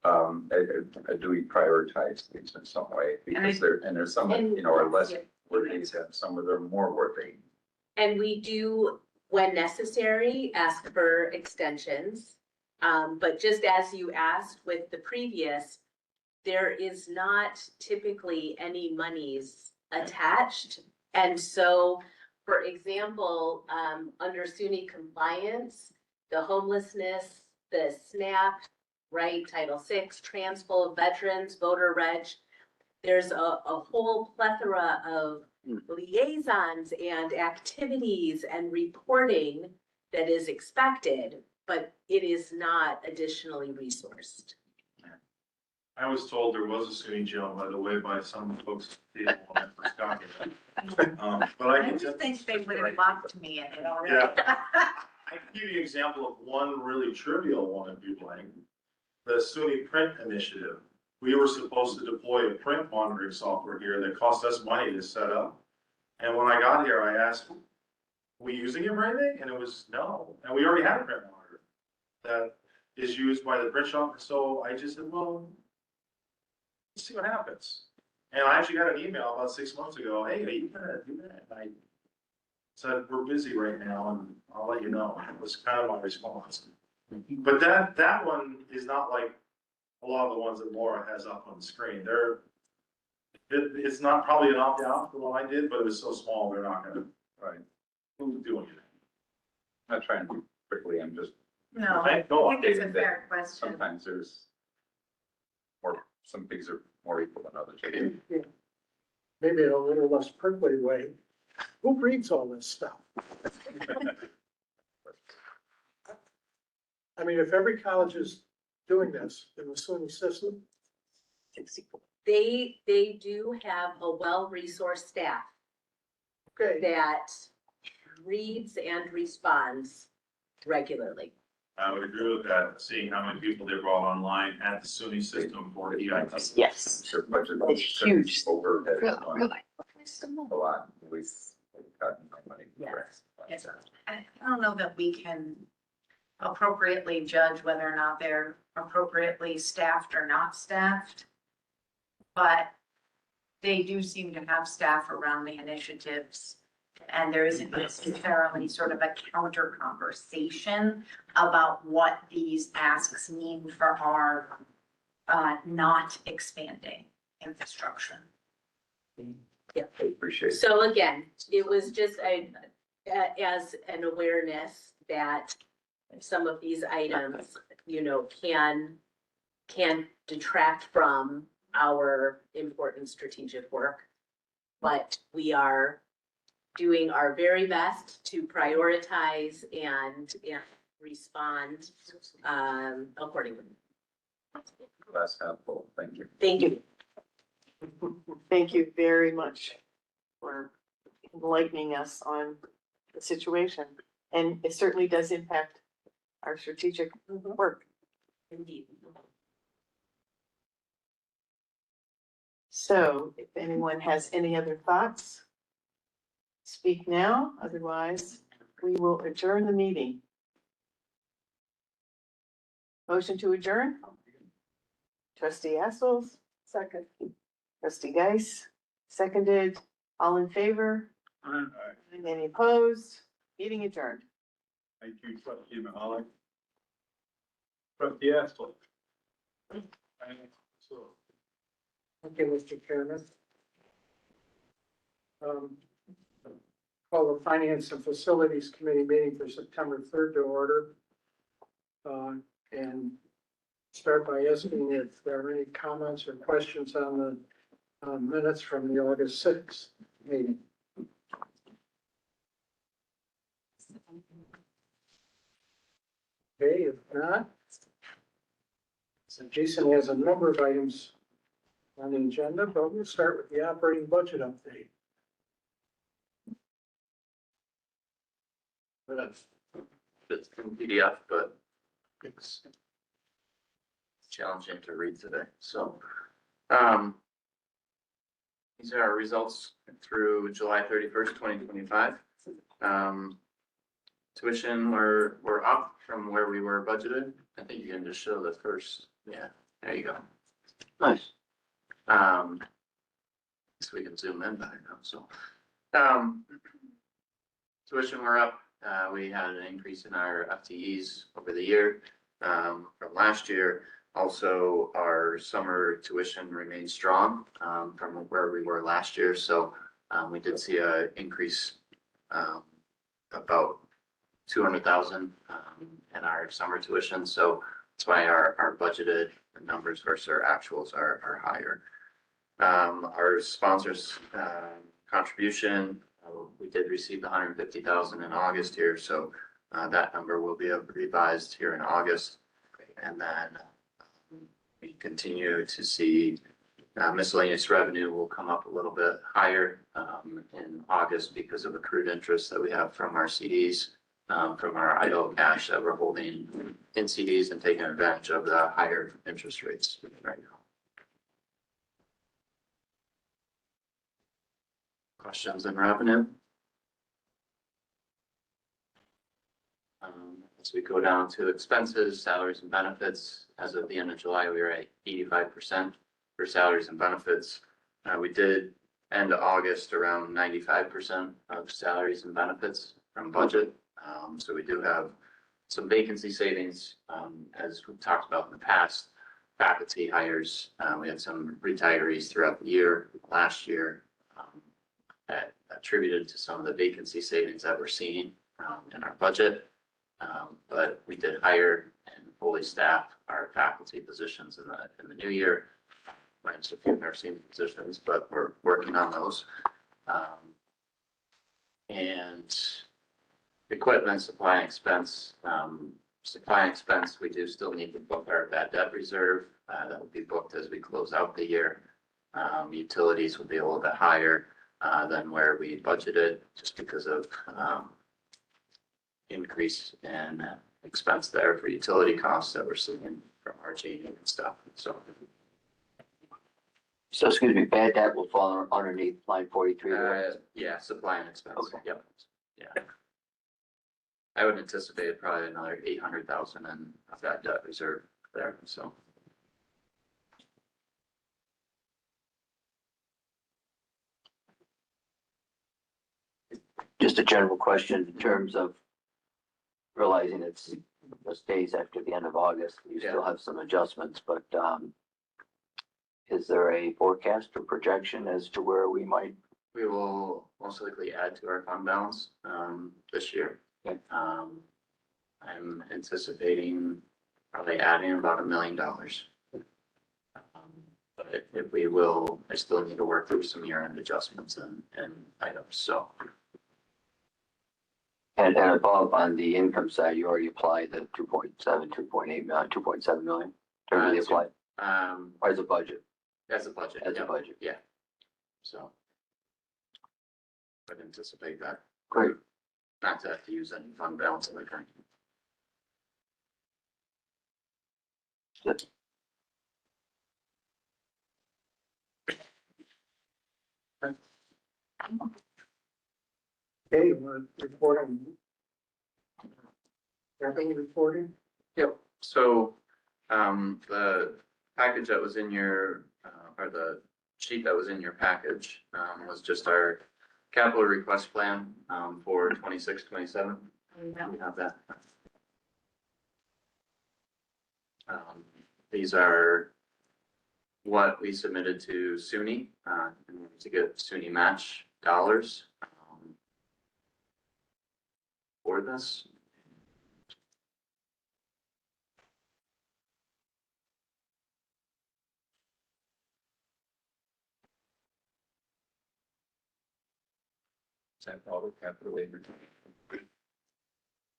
S5: do we prioritize these in some way? Because there's some, you know, are less worthy and some of them are more worthy.
S13: And we do, when necessary, ask for extensions. But just as you asked with the previous, there is not typically any monies attached. And so, for example, under SUNY compliance, the homelessness, the SNAP, right, Title VI, transpo, veterans, voter reg, there's a whole plethora of liaisons and activities and reporting that is expected, but it is not additionally resourced.
S9: I was told there was a SUNY jail, by the way, by some folks when I first got here. But I can
S4: just think they would have locked me in it already.
S9: Yeah. I can give you an example of one really trivial one, if you'd like. The SUNY print initiative. We were supposed to deploy a print monitoring software here that cost us money to set up. And when I got here, I asked, we using it for anything? And it was no. And we already had a print monitor that is used by the print shop. So I just said, well, let's see what happens. And I actually got an email about 6 months ago. Hey, are you gonna do that? And I said, we're busy right now and I'll let you know. It was kind of my response. But that one is not like a lot of the ones that Laura has up on the screen. It's not probably an opt-out for what I did, but it was so small, they're not gonna,
S5: Right.
S9: do anything.
S5: I'm not trying to be quickly, I'm just
S4: No,
S9: I
S4: I
S9: know
S4: think it's a
S5: updating
S4: fair question.
S5: sometimes there's some things are more equal than others.
S12: Maybe in a little less prickly way. Who reads all this stuff? I mean, if every college is doing this in the SUNY system,
S13: They do have a well-resourced staff
S12: okay,
S13: that reads and responds regularly.
S9: I would agree with that, seeing how many people they brought online at the SUNY system for EIT.
S6: Yes.
S5: Their budget
S6: It's huge.
S5: overhead
S6: Really,
S5: on
S6: really.
S5: a lot. We've gotten no money. for
S13: Yes.
S5: it.
S2: Yes. I don't know that we can appropriately judge whether or not they're appropriately staffed or not staffed. But they do seem to have staff around the initiatives. And there isn't necessarily sort of a counter conversation about what these asks mean for our not expanding infrastructure.
S5: I appreciate it.
S13: So again, it was just as an awareness that some of these items, can detract from our important strategic work. But we are doing our very best to prioritize and respond accordingly.
S5: Glass half full, thank you.
S13: Thank you.
S1: Thank you very much for enlightening us on the situation. And it certainly does impact our strategic work.
S13: Indeed.
S1: So if anyone has any other thoughts, speak now, otherwise we will adjourn the meeting. Motion to adjourn? Trustee Assels, second. Trustee Geis, seconded. All in favor? Any opposed? Meeting adjourned.
S11: Thank you, Trustee Mahalik. Trustee Astle.
S12: Okay, Mr. Chairman. Call the Finance and Facilities Committee meeting for September 3rd to order. And start by asking if there are any comments or questions on the minutes from the August 6th meeting. Okay, if not, so Jason has a number of items on the agenda, but we'll start with the operating budget update.
S6: It's in PDF, but it's challenging to read today. So, these are our results through July 31st, 2025. Tuition, we're up from where we were budgeted. I think you can just show the first, yeah, there you go. Nice. So we can zoom in better now, so. Tuition, we're up. We had an increase in our FTEs over the year from last year. Also, our summer tuition remains strong from where we were last year. So we did see an increase about 200,000 in our summer tuition. So that's why our budgeted numbers versus our actuals are higher. Our sponsors contribution, we did receive the 150,000 in August here. So that number will be revised here in August. And then we continue to see miscellaneous revenue will come up a little bit higher in August because of accrued interest that we have from our CDs, from our idle cash that we're holding in CDs and taking advantage of the higher interest rates right now. Questions on revenue? As we go down to expenses, salaries and benefits, as of the end of July, we were at 85% for salaries and benefits. We did end August around 95% of salaries and benefits from budget. So we do have some vacancy savings, as we've talked about in the past. Faculty hires, we had some retirees throughout the year, last year, that attributed to some of the vacancy savings that we're seeing in our budget. But we did hire and fully staff our faculty positions in the new year. Minus a few nursing positions, but we're working on those. And equipment, supply and expense. Supply and expense, we do still need to book our bad debt reserve. That will be booked as we close out the year. Utilities will be a little bit higher than where we budgeted, just because of increase in expense there for utility costs that we're seeing from RG and stuff. So excuse me, bad debt will fall underneath line 43. Yeah, supply and expense.
S5: Okay.
S6: Yep. Yeah. I would anticipate probably another 800,000 in that debt reserve there, so.
S14: Just a general question in terms of realizing it's just days after the end of August, you still have some adjustments, but, is there a forecast or projection as to where we might?
S6: We will most likely add to our fund balance, this year.
S14: Okay.
S6: I'm anticipating probably adding about $1 million. But if we will, I still need to work through some year-end adjustments and items, so.
S14: And above on the income side, you already applied the 2.7, 2.8 million, 2.7 million? Or you applied, or as a budget?
S6: As a budget.
S14: As a
S6: yeah,
S14: budget.
S6: Yeah. So. I'd anticipate that.
S14: Great.
S6: Not to have to use any fund balance in the current.
S14: Good.
S12: Okay, we're reporting. Everything reporting?
S6: Yep, so, the package that was in your, or the sheet that was in your package, was just our capital request plan, for 26, 27. We have that. These are what we submitted to SUNY, to get SUNY match dollars, for this.
S5: Is that all the capital labor?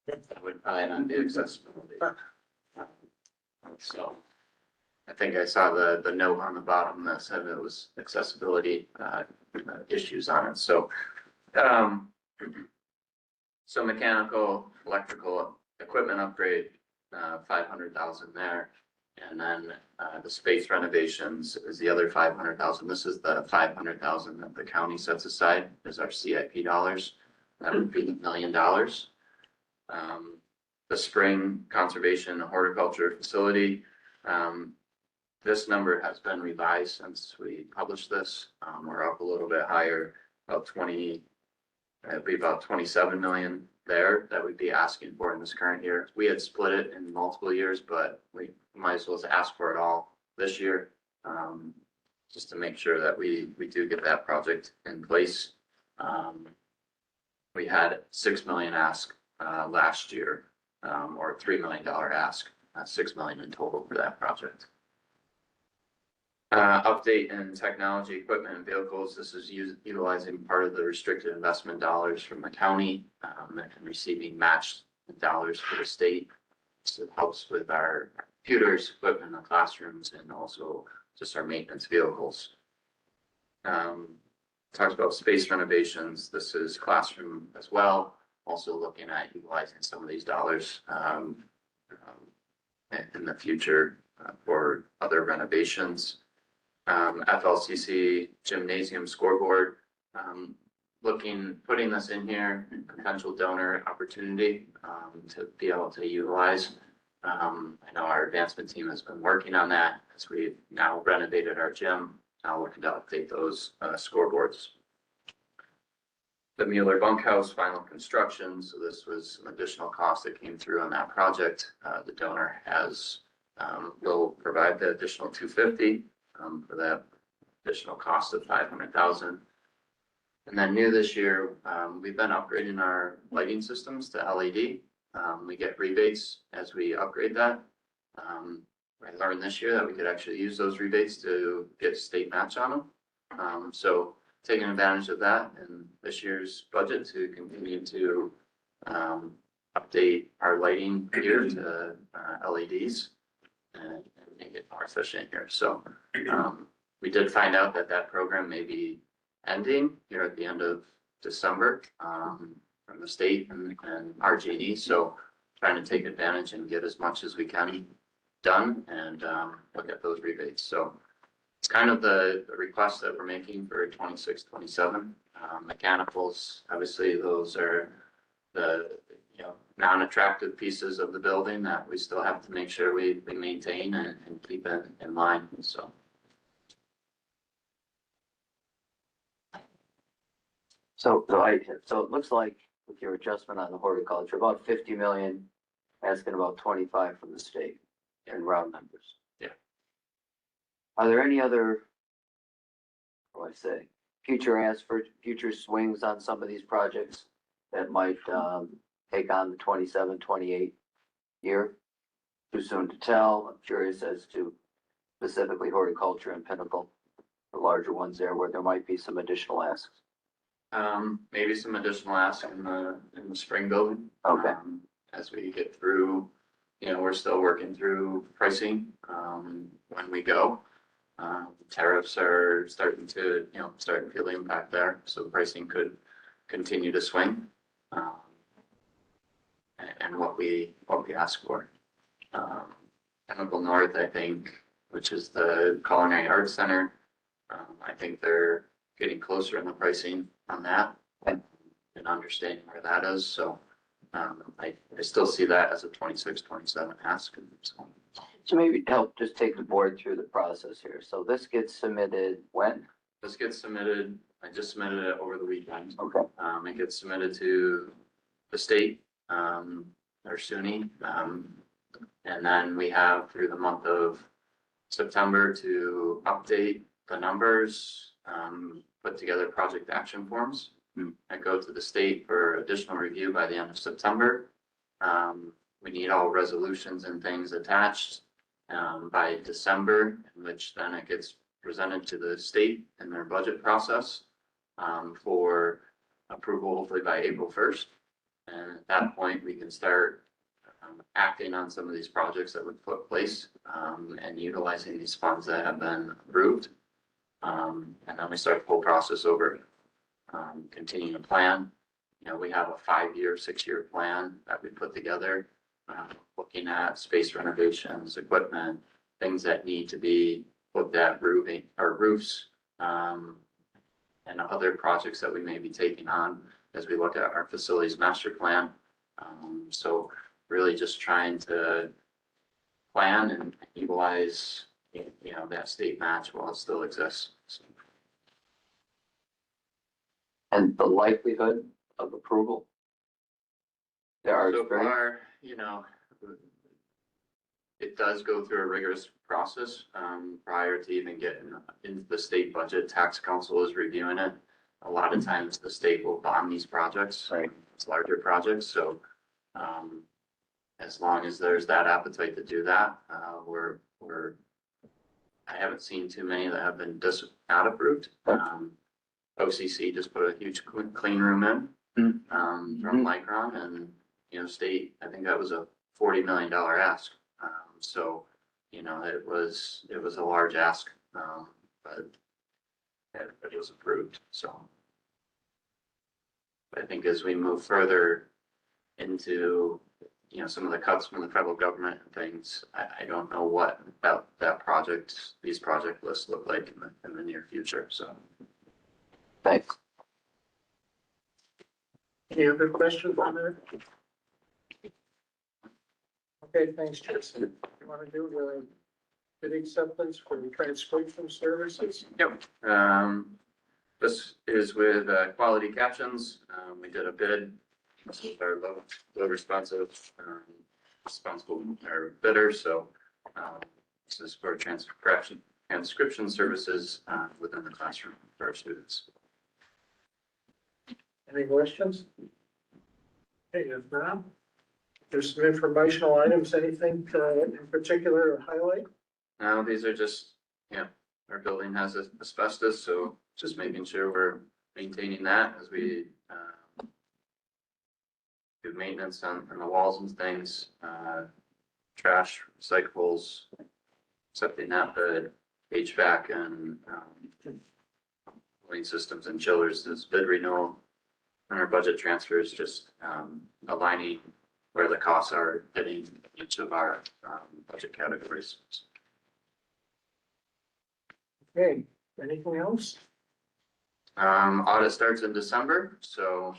S6: That would probably not be accessibility. So I think I saw the note on the bottom that said it was accessibility issues on it. So so mechanical, electrical equipment upgrade, 500,000 there. And then the space renovations is the other 500,000. This is the 500,000 that the county sets aside as our CIP dollars. That would be $1 million. The spring conservation horticulture facility, this number has been revised since we published this. We're up a little bit higher, about 20, it'd be about 27 million there that we'd be asking for in this current year. We had split it in multiple years, but we might as well ask for it all this year, just to make sure that we do get that project in place. We had 6 million ask last year, or $3 million ask, 6 million in total for that project. Update in technology, equipment and vehicles. This is utilizing part of the restricted investment dollars from the county, and receiving matched dollars for the state. So it helps with our computers, equipment in the classrooms, and also just our maintenance vehicles. Talks about space renovations. This is classroom as well. Also looking at utilizing some of these dollars in the future for other renovations. FLCC gymnasium scoreboard, putting this in here, potential donor opportunity to be able to utilize. I know our advancement team has been working on that as we've now renovated our gym. Now looking to update those scoreboards. The Mueller bunkhouse final construction. So this was some additional cost that came through on that project. The donor will provide the additional 250 for that additional cost of 500,000. And then new this year, we've been upgrading our lighting systems to LED. We get rebates as we upgrade that. I learned this year that we could actually use those rebates to get state match on them. So taking advantage of that in this year's budget to continue to update our lighting here to LEDs and make it more efficient here. So we did find out that that program may be ending here at the end of December from the state and RG&E. So trying to take advantage and get as much as we can done and look at those rebates. So it's kind of the request that we're making for 26, 27. Mechanicals, obviously those are the you know, non-attractive pieces of the building that we still have to make sure we maintain and keep it in line, so.
S14: So it looks like with your adjustment on the horticulture, about 50 million, asking about 25 from the state in round numbers.
S6: Yeah.
S14: Are there any other, what do I say, future swings on some of these projects that might, take on the 27, 28 year? Too soon to tell. I'm curious as to specifically horticulture and Pinnacle, the larger ones there where there might be some additional asks.
S6: Maybe some additional ask in the spring building.
S14: Okay.
S6: As we get through, you know, we're still working through pricing, when we go. Tariffs are starting to feel the impact there, so pricing could continue to swing. And what we ask for. Pinnacle North, I think, which is the Culinary Arts Center, I think they're getting closer in the pricing on that and understanding where that is, so I still see that as a 26, 27 ask.
S14: So maybe help just take the board through the process here. So this gets submitted when?
S6: This gets submitted, I just submitted it over the weekend.
S14: Okay.
S6: It gets submitted to the state, or SUNY, and then we have through the month of September to update the numbers, put together project action forms and go to the state for additional review by the end of September. We need all resolutions and things attached by December, in which then it gets presented to the state in their budget process for approval hopefully by April 1st. And at that point, we can start acting on some of these projects that would put place and utilizing these funds that have been approved. And then we start the whole process over, continuing to plan. You know, we have a 5-year, 6-year plan that we put together, looking at space renovations, equipment, things that need to be looked at, roofing or roofs, and other projects that we may be taking on as we look at our facilities master plan. So really just trying to plan and utilize, you know, that state match while it still exists. So.
S14: And the likelihood of approval? There are
S6: So far, you know, it does go through a rigorous process prior to even getting into the state budget. Tax council is reviewing it. A lot of times the state will bond these projects,
S14: right?
S6: It's larger projects. So as long as there's that appetite to do that, I haven't seen too many that have been not approved. OCC just put a huge clean room in from Micron, and you know, state, I think that was a $40 million ask. So you know, it was a large ask, but it was approved. So I think as we move further into, you know, some of the cuts from the federal government and things, I don't know what these project lists look like in the near future. So.
S14: Thanks.
S12: Any other questions on that? Okay, thanks, Jason. You want to do the bid acceptance for the transcription services?
S6: Yep. This is with Quality Captions. We did a bid. This is our low responsible our bidder. So this is for transcription services within the classroom for our students.
S12: Any questions? Okay, if not, there's some informational items, anything in particular to highlight?
S6: No, these are just, yeah, our building has asbestos, so just making sure we're maintaining that as we do maintenance on the walls and things, trash, recyclables, accepting that, the HVAC and cooling systems and chillers, this bid renewal. And our budget transfers, just aligning where the costs are hitting each of our budget categories.
S12: Okay, anything else?
S6: Audit starts in December, so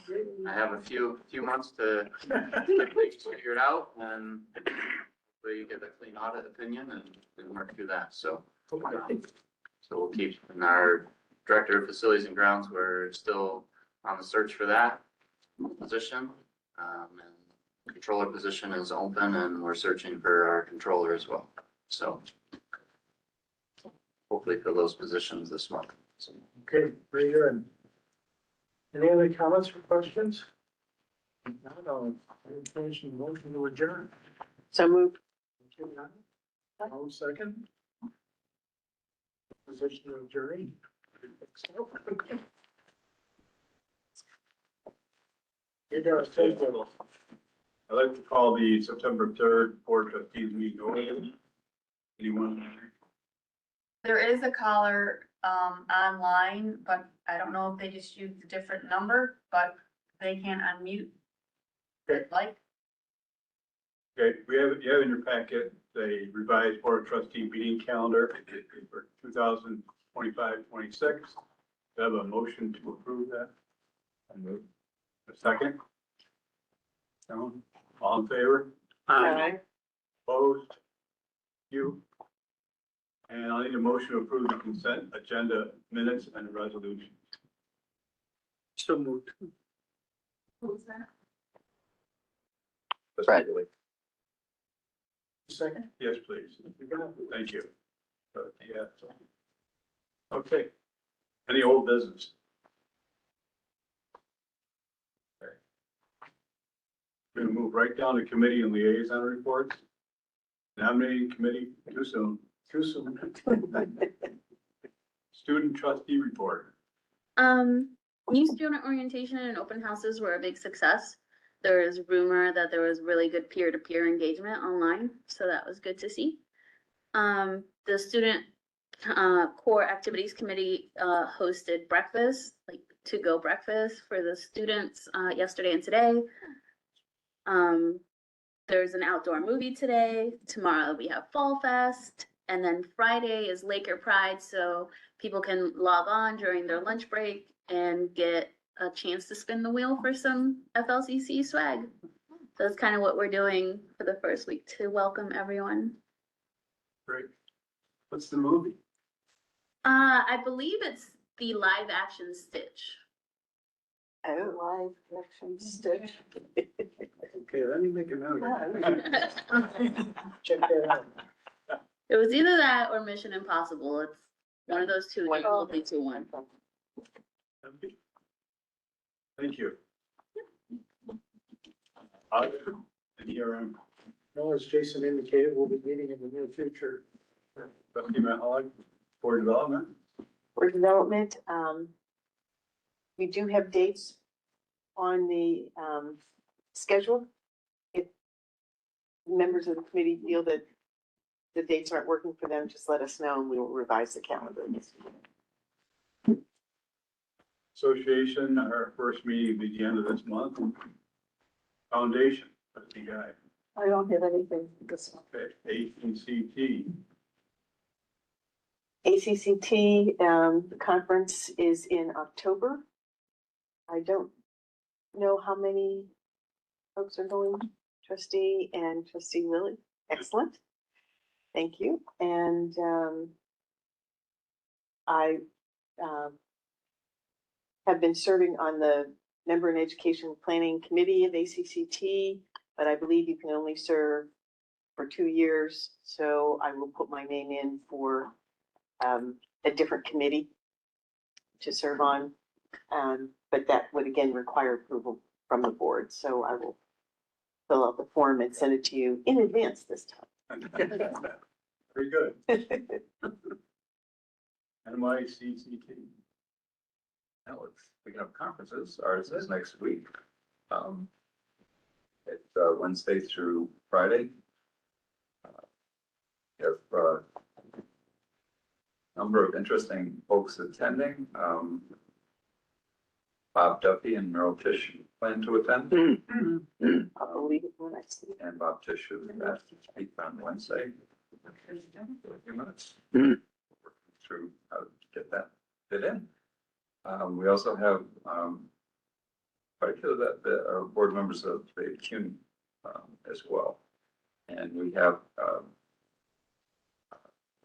S6: I have a few months to figure it out and hopefully get a clean audit opinion and work through that, so. So we'll keep, in our Director of Facilities and Grounds, we're still on the search for that position. And controller position is open and we're searching for our controller as well, so. Hopefully fill those positions this month. So.
S12: Okay, very good. Any other comments or questions? Not all, motion to adjourn.
S1: So moved.
S12: All second. Position of jury. You're gonna take a little.
S15: I'd like to call the September 3rd Board of Trustees meeting over. Anyone?
S10: There is a caller, online, but I don't know if they just used a different number, but they can unmute.
S15: Okay.
S10: Like,
S15: Okay, you have in your packet the revised Board of Trustee meeting calendar for 2025-26. Do I have a motion to approve that? A second? No? All in favor?
S1: Aye.
S15: Opposed? You? And I need a motion to approve the consent agenda minutes and resolution.
S12: So moved.
S10: who's that?
S14: Fred.
S12: Second.
S15: Yes, please. Thank you. Yeah. Okay. Any old business? Okay. We're gonna move right down to committee and liaison reports. Nominating committee, too soon.
S12: Too soon.
S15: Student trustee report.
S16: New student orientation and open houses were a big success. There is rumor that there was really good peer-to-peer engagement online, so that was good to see. The student core activities committee hosted breakfast, like to-go breakfast for the students yesterday and today. There's an outdoor movie today. Tomorrow we have Fall Fest. And then Friday is Laker Pride, so people can log on during their lunch break and get a chance to spin the wheel for some FLCC swag. So that's kind of what we're doing for the first week to welcome everyone.
S15: Great. What's the movie?
S16: I believe it's the live action Stitch.
S1: Oh, live action Stitch.
S15: Okay, let me make a note.
S12: Check that out.
S16: It was either that or Mission Impossible. It's one of those two. It will be 2-1.
S15: Thank you. And here I'm,
S12: Well, as Jason indicated, we'll be meeting in the near future.
S15: Trustee Matt Hogg, Board Development.
S1: For development, we do have dates on the schedule. If members of the committee feel that the dates aren't working for them, just let us know and we will revise the calendar.
S15: Association, our first meeting will be the end of this month. Foundation, trustee Guy.
S1: I don't have anything this month.
S15: Okay, ACCT.
S1: ACCT, the conference is in October. I don't know how many folks are going, trustee and trustee Lily. Excellent. Thank you. And I have been serving on the Member and Education Planning Committee of ACCT, but I believe you can only serve for 2 years. So I will put my name in for a different committee to serve on. But that would again require approval from the board. So I will fill out the form and send it to you in advance this time.
S15: Very good. NYCCT.
S5: Now, speaking of conferences, ours is next week. It's Wednesday through Friday. We have a number of interesting folks attending. Bob Duffy and Merrill Tish plan to attend.
S1: I'll believe it when I see it.
S5: And Bob Tish is asked to speak on Wednesday. For a few minutes. Working through how to get that fit in. We also have, quite a few of the board members of the CUNY, as well. And we have,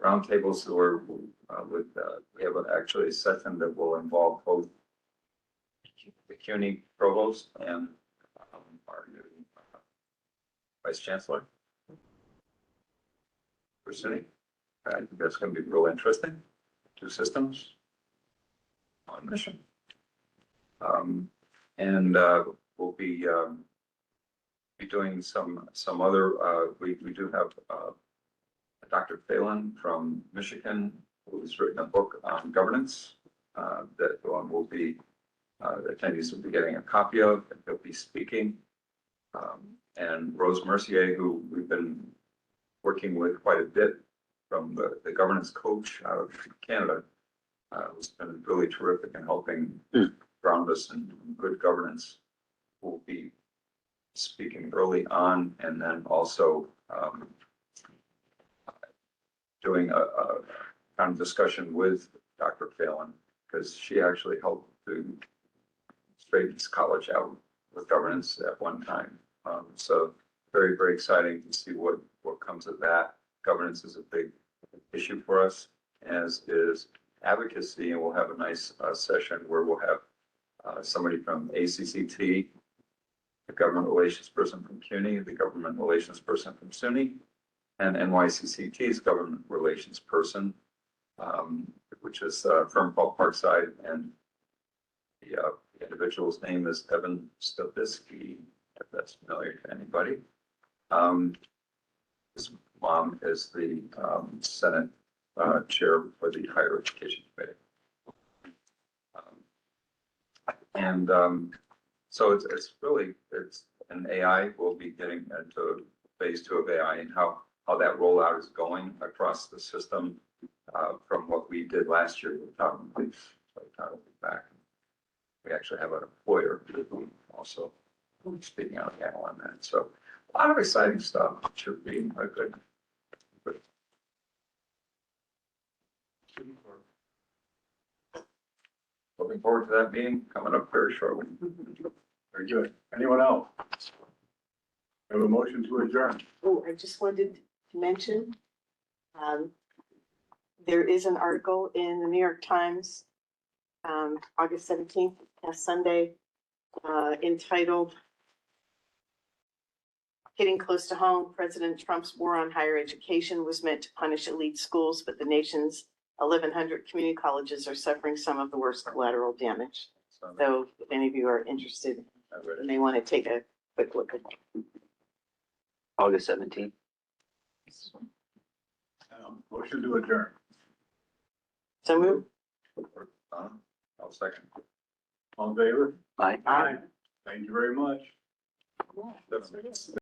S5: roundtables where, we have actually a session that will involve both the CUNY provost and, our new vice chancellor. For CUNY. I think that's gonna be real interesting. Two systems on mission. And we'll be doing some other, we do have Dr. Phelan from Michigan, who's written a book on governance, that one will be, the attendees will be getting a copy of, and he'll be speaking. And Rose Mercier, who we've been working with quite a bit from the governance coach out of Canada, has been really terrific in helping ground us in good governance. Will be speaking early on, and then also doing a kind of discussion with Dr. Phelan, because she actually helped to straighten this college out with governance at one time. So very, very exciting to see what comes of that. Governance is a big issue for us, as is advocacy, and we'll have a nice session where we'll have somebody from ACCT, the government relations person from CUNY, the government relations person from SUNY, and NYCCT's government relations person, which is from Parkside, and the individual's name is Evan Stavisky, if that's familiar to anybody. His mom is the Senate chair for the Higher Education Committee. So it's really, an AI, we'll be getting into phase 2 of AI and how that rollout is going across the system, from what we did last year with Town Police. So that'll be back. We actually have an employer who also speaking out again on that. So a lot of exciting stuff. Should be a good. Looking forward to that meeting coming up very shortly.
S15: Very good. Anyone else? We have a motion to adjourn.
S1: Oh, I just wanted to mention, there is an article in the New York Times, August 17th, Sunday, entitled "Hitting Close to Home, President Trump's War on Higher Education was meant to punish elite schools, but the nation's 1,100 community colleges are suffering some of the worst collateral damage." So if any of you are interested, you may want to take a quick look at it.
S14: August 17th.
S15: Motion to adjourn.
S1: So move.
S5: I'll second.
S15: All in favor?
S14: Aye.
S15: Aye. Thank you very much.
S1: Yeah.